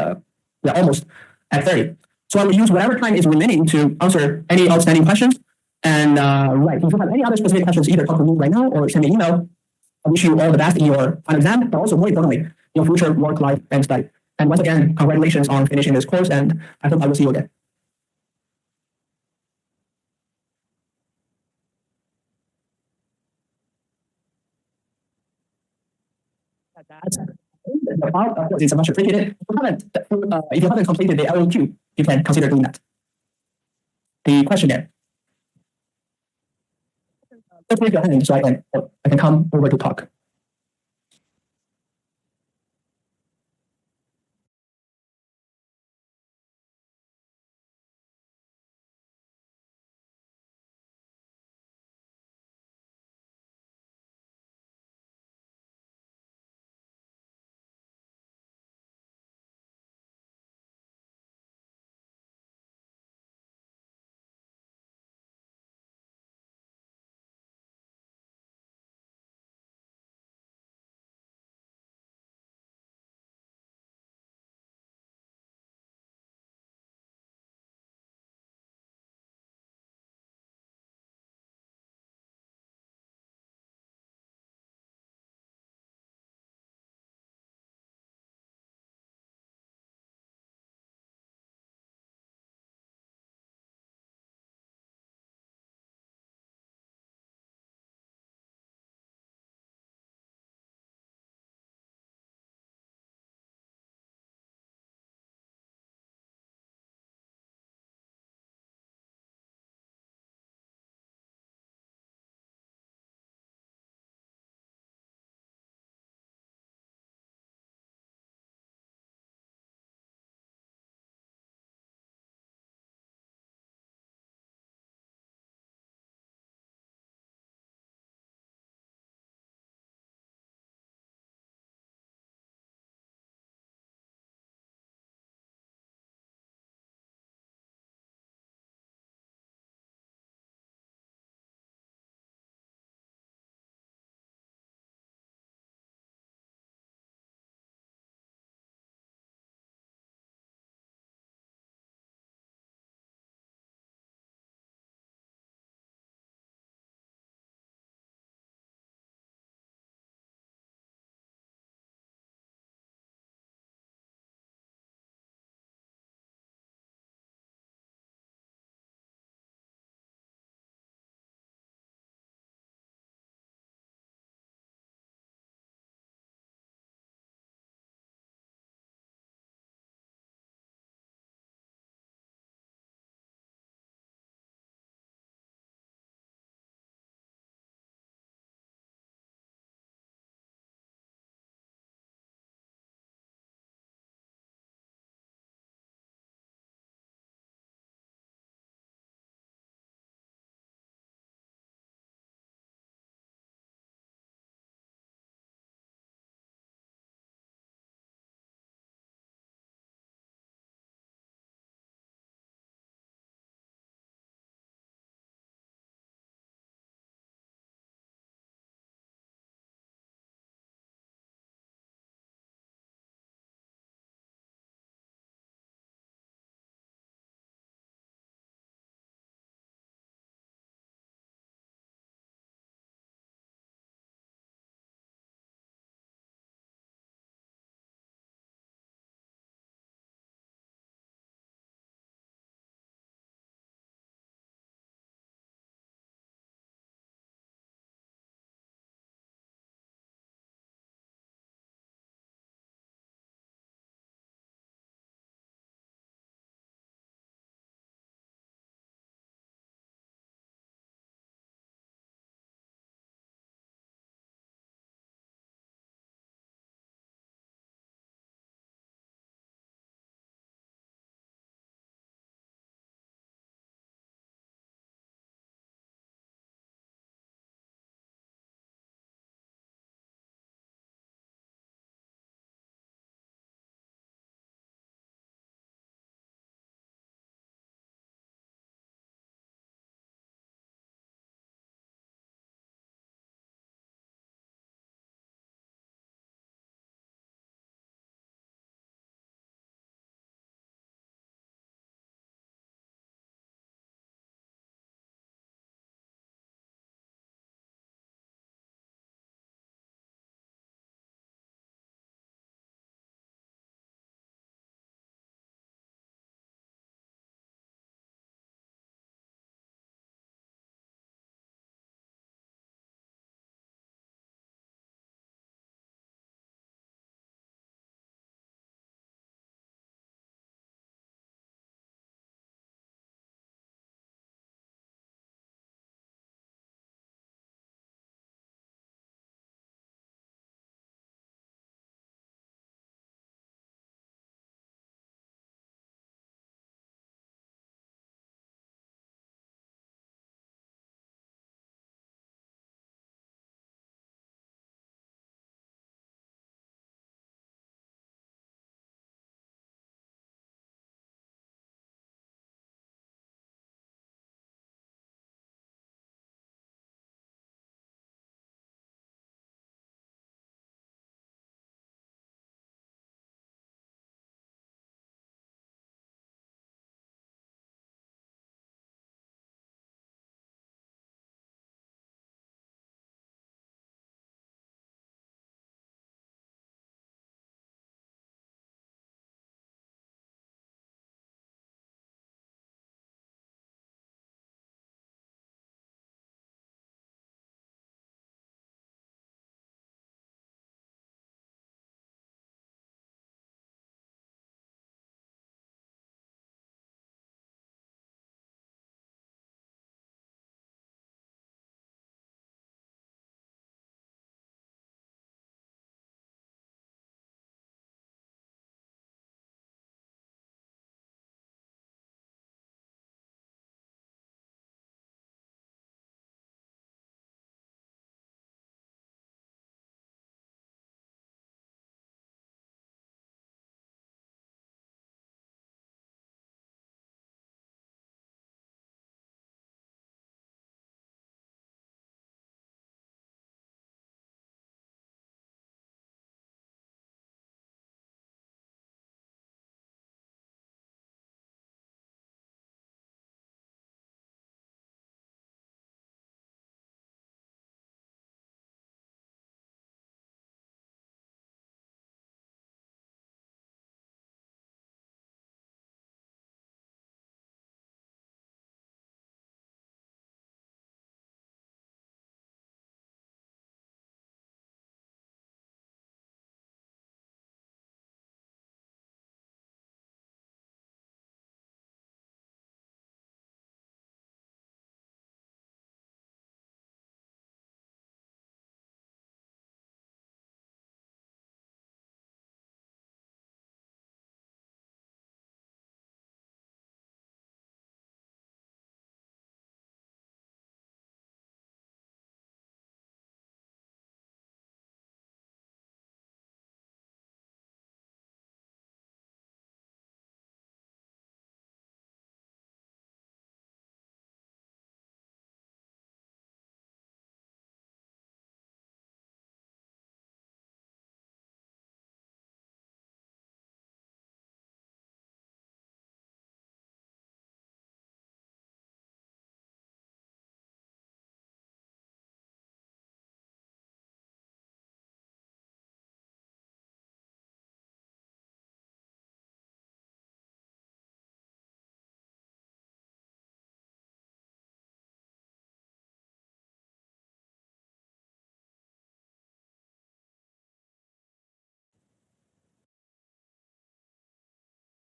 we're almost at 30. So I will use whatever time is remaining to answer any outstanding questions. And right, if you have any other specific questions, either talk to me right now or send me an email. I wish you all the best in your final exam, but also more importantly, your future work, life, and study. And once again, congratulations on finishing this course, and I hope I will see you again. The file, of course, is much appreciated. If you haven't completed the LOQ, you can consider doing that. The questionnaire. Just raise your hand so I can come over to talk.